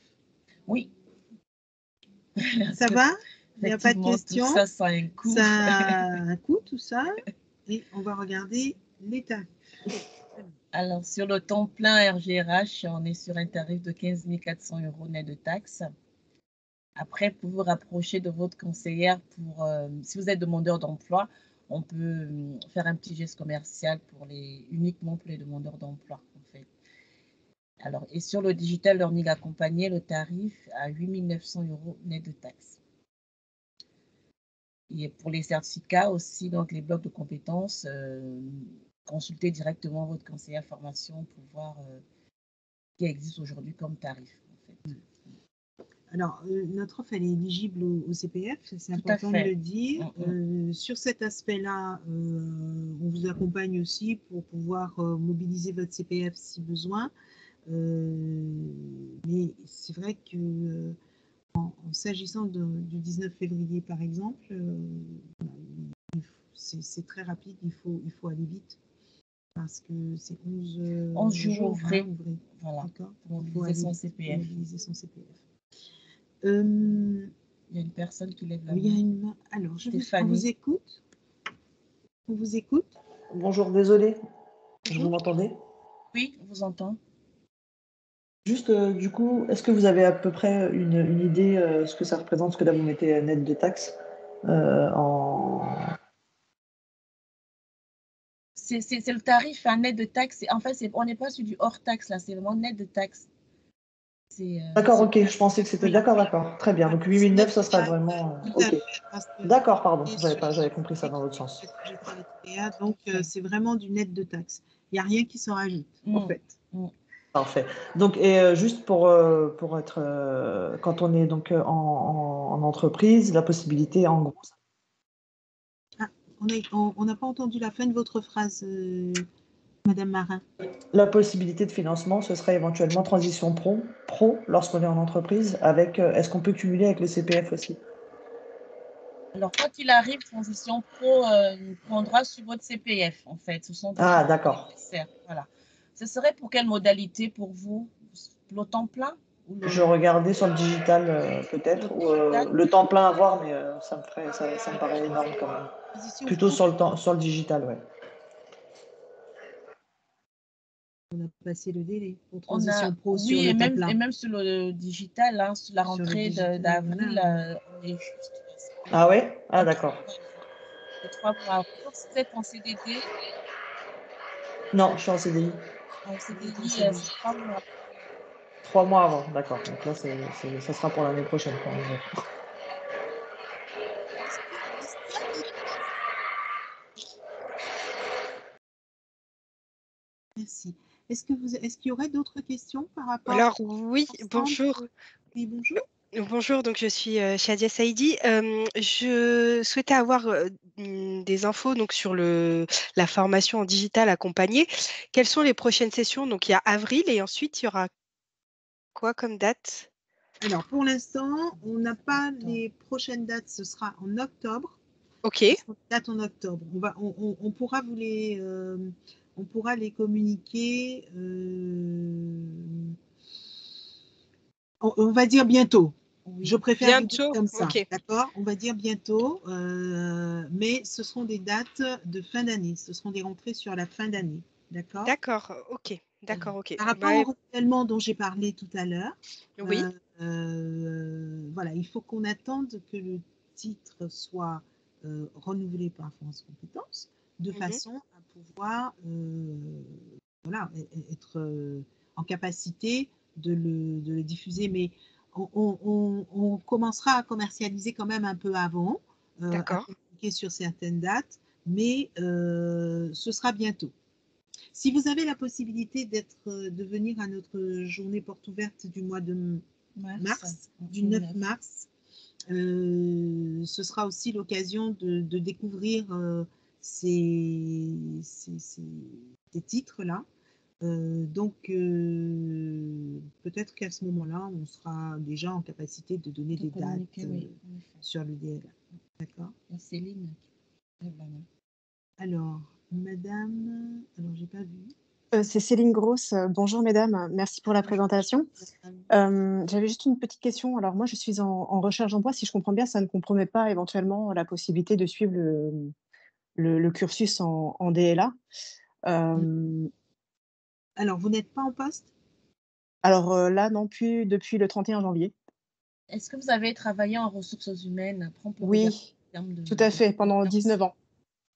Oui. Ça va? Il n'y a pas de question. Tout ça, ça a un coût. Ça a un coût, tout ça. Et on va regarder les tarifs. Alors, sur le temps plein RGRH, on est sur un tarif de 15 400 € net de taxes. Après, pour vous rapprocher de votre conseillère, si vous êtes demandeur d'emploi, on peut faire un petit geste commercial uniquement pour les demandeurs d'emploi, en fait. Alors, et sur le Digital Learning accompagné, le tarif à 8 900 € net de taxes. Et pour les certificats aussi, donc les blocs de compétences, consultez directement votre conseillère formation pour voir ce qui existe aujourd'hui comme tarif, en fait. Alors, notre offre, elle est éligible au CPF, c'est important de le dire. Sur cet aspect-là, on vous accompagne aussi pour pouvoir mobiliser votre CPF si besoin. Mais c'est vrai que en s'agissant du 19 février, par exemple, c'est très rapide, il faut aller vite. Parce que c'est 11 jours ouvrés. Voilà, d'accord, pour mobiliser son CPF. Il y a une personne qui lève la main. Il y a une main. Alors, on vous écoute. On vous écoute. Bonjour, désolé. Vous m'entendez? Oui, on vous entend. Juste, du coup, est-ce que vous avez à peu près une idée ce que ça représente, ce que là vous mettez net de taxes C'est le tarif net de taxes. En fait, on n'est pas sur du hors taxe, là, c'est vraiment net de taxes. D'accord, ok, je pensais que c'était... Oui. D'accord, très bien. Donc 8009, ça sera vraiment... ok. D'accord, pardon, j'avais compris ça dans l'autre sens. Donc, c'est vraiment du net de taxes. Il n'y a rien qui s'en rajoute, en fait. Parfait. Donc, et juste pour être, quand on est donc en entreprise, la possibilité, en gros. Ah, on n'a pas entendu la fin de votre phrase, Madame Marin. La possibilité de financement, ce serait éventuellement transition pro lorsqu'on est en entreprise, avec, est-ce qu'on peut cumuler avec le CPF aussi? Alors, quand il arrive, transition pro prendra sur votre CPF, en fait. Ce sont des Ah, choses d'accord. nécessaires. Voilà. Ce serait pour quelle modalité pour vous? Le temps plein ou Je regardais sur le digital, peut-être, ou digital? le temps plein à voir, mais ça me paraît énorme quand même. Transition Plutôt pro, sur le digital, ouais. on a passé le délai. Pour On a, transition pro sur oui, le temps plein. et même sur le digital, hein, sur la Sur le rentrée digital, d'avril, voilà. on est juste parce que Ah ouais? Ah, d'accord. c'est 3 mois avant. Sauf si vous êtes en CDD, Non, je suis en CDI. en Vous êtes en CDI, CDI. c'est 3 mois. 3 mois avant, d'accord. Donc là, ça sera pour l'année prochaine, quand même. Est-ce qu'il y a d'autres- Merci. Est-ce qu'il y aurait d'autres questions par rapport Alors oui, à l'ensemble bonjour. Oui, bonjour. Bonjour, donc je suis Shadia Saïdi. Je souhaitais avoir des infos donc, sur la formation en digital accompagnée. Quelles sont les prochaines sessions? Donc il y a avril et ensuite il y aura quoi comme date? Alors, pour l'instant, on n'a pas les prochaines dates. Ce sera en octobre. Ok, Ce sera une date en octobre. On pourra on pourra les communiquer. On va dire bientôt. Je préfère vous dire bientôt. comme ça, Ok, d'accord? On va dire bientôt, mais ce seront des dates de fin d'année. Ce seront des rentrées sur la fin d'année, d'accord? d'accord, ok, d'accord, ok. Par rapport Bah, au renouvellement dont j'ai parlé tout à l'heure, oui, voilà, il faut qu'on attende que le titre soit renouvelé par France Compétences de mhm, façon à pouvoir voilà, être en capacité de le diffuser. Mais on commencera à commercialiser quand même un peu avant, à d'accord, communiquer sur certaines dates, mais ce sera bientôt. Si vous avez la possibilité de venir à notre journée porte ouverte du mois de mars, du 9 mars, ce sera aussi l'occasion de découvrir ces titres-là. Donc, peut-être qu'à ce moment-là, on sera déjà en capacité de donner des dates Oui. sur le DLA. D'accord? Céline. Alors, madame, alors j'ai pas vu. C'est Céline Grosse. Bonjour mesdames, merci pour la présentation. J'avais juste une petite question. Alors moi, je suis en recherche d'emploi. Si je comprends bien, ça ne compromet pas éventuellement la possibilité de suivre le cursus en DLA. Alors, vous n'êtes pas en poste? Alors là, non plus depuis le 31 janvier. Est-ce que vous avez travaillé en ressources humaines? Après, on peut regarder Oui, en termes tout à fait, pendant 19 ans.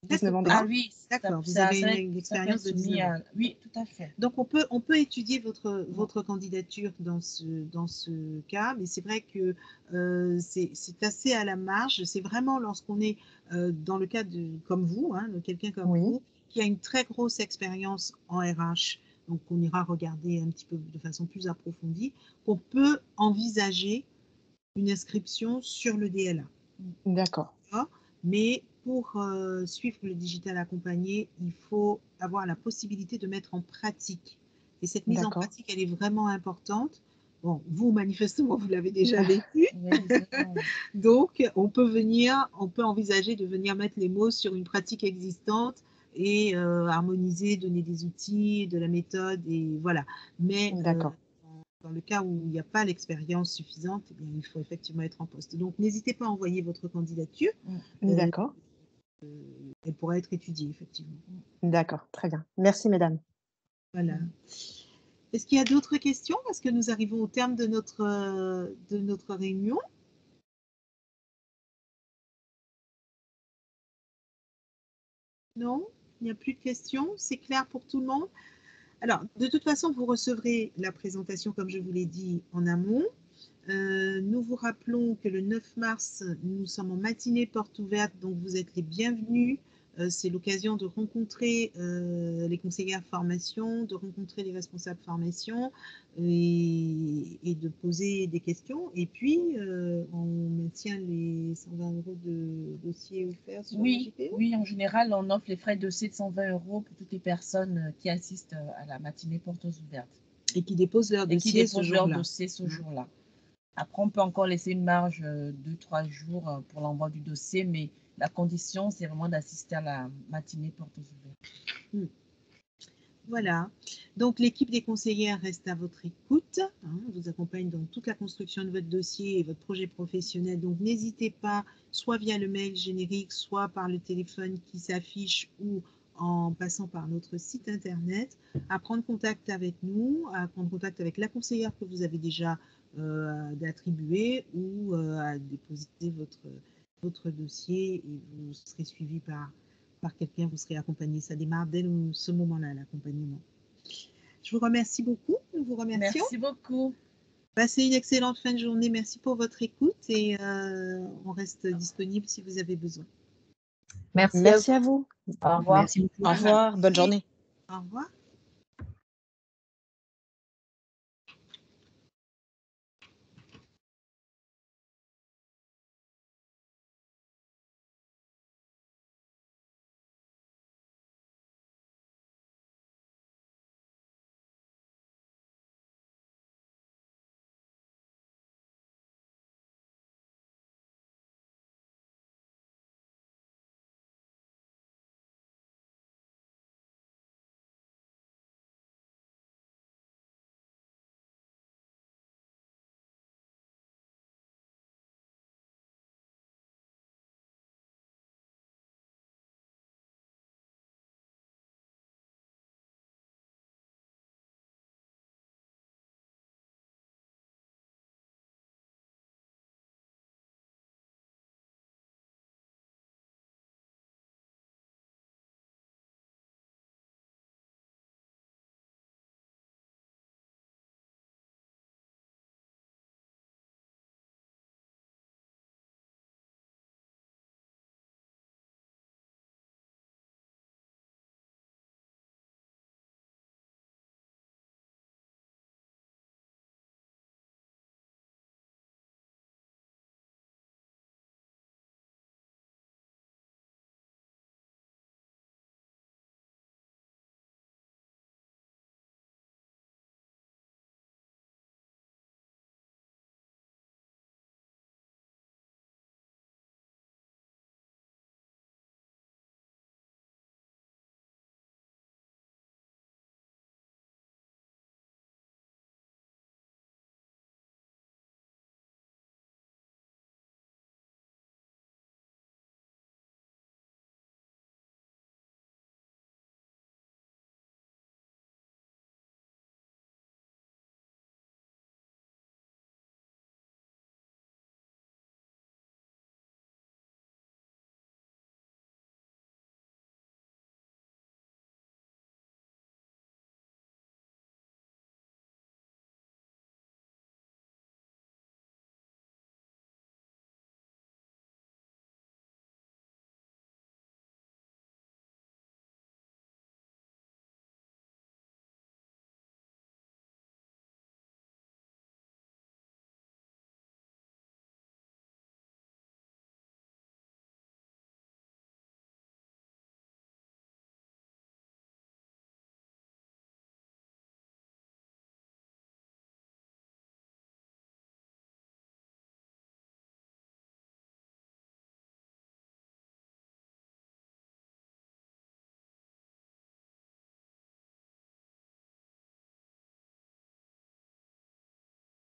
19 ans D'accord. Ah d'expérience. oui, D'accord, vous avez une ça peut expérience être de soumis 19 ans. Oui, tout à fait. Donc, on peut étudier votre candidature dans ce cas, mais c'est vrai que c'est assez à la marge. C'est vraiment lorsqu'on est dans le cas comme vous, hein, de quelqu'un comme Oui, vous, qui a une très grosse expérience en RH, donc on ira regarder un petit peu de façon plus approfondie, qu'on peut envisager une inscription sur le DLA. d'accord. Mais pour suivre le digital accompagné, il faut avoir la possibilité de mettre en pratique. Et cette mise en D'accord. pratique, elle est vraiment importante. Bon, vous, manifestement, vous l'avez déjà vécu. Donc, on peut envisager de venir mettre les mots sur une pratique existante et harmoniser, donner des outils, de la méthode, et voilà. Mais D'accord. dans le cas où il n'y a pas l'expérience suffisante, eh bien, il faut effectivement être en poste. Donc, n'hésitez pas à envoyer votre candidature. D'accord. Elle pourra être étudiée, effectivement. D'accord. Très bien. Merci mesdames. Voilà. Est-ce qu'il y a d'autres questions? Parce que nous arrivons au terme de notre réunion. Non? Il n'y a plus de questions? C'est clair pour tout le monde? Alors, de toute façon, vous recevrez la présentation, comme je vous l'ai dit, en amont. Nous vous rappelons que le 9 mars, nous sommes en matinée porte ouverte, donc vous êtes les bienvenus c'est l'occasion de rencontrer les conseillères formation, de rencontrer les responsables formation et de poser des questions. Et puis, on maintient les 120 € de dossier offerts sur la JPO. Oui, en général, on offre les frais de dossier de 120 € pour toutes les personnes qui assistent à la matinée portes ouvertes. Et qui déposent leur dossier ce jour-là. Après, on peut encore laisser une marge de 2-3 jours pour l'envoi du dossier, mais la condition, c'est vraiment d'assister à la matinée portes ouvertes. Voilà. Donc, l'équipe des conseillères reste à votre écoute. Vous accompagne dans toute la construction de votre dossier et votre projet professionnel. Donc, n'hésitez pas, soit via le mail générique, soit par le téléphone qui s'affiche ou en passant par notre site internet, à prendre contact avec nous, à prendre contact avec la conseillère que vous avez déjà d'attribuer ou à déposer votre dossier et vous serez suivi par quelqu'un, vous serez accompagné. Ça démarre dès ce moment-là, l'accompagnement. Je vous remercie beaucoup. Nous vous remercions. Merci beaucoup. Passez une excellente fin de journée. Merci pour votre écoute et on reste disponible si vous avez besoin. Merci à vous. Au revoir. Merci beaucoup. Au revoir. Bonne journée. Au revoir.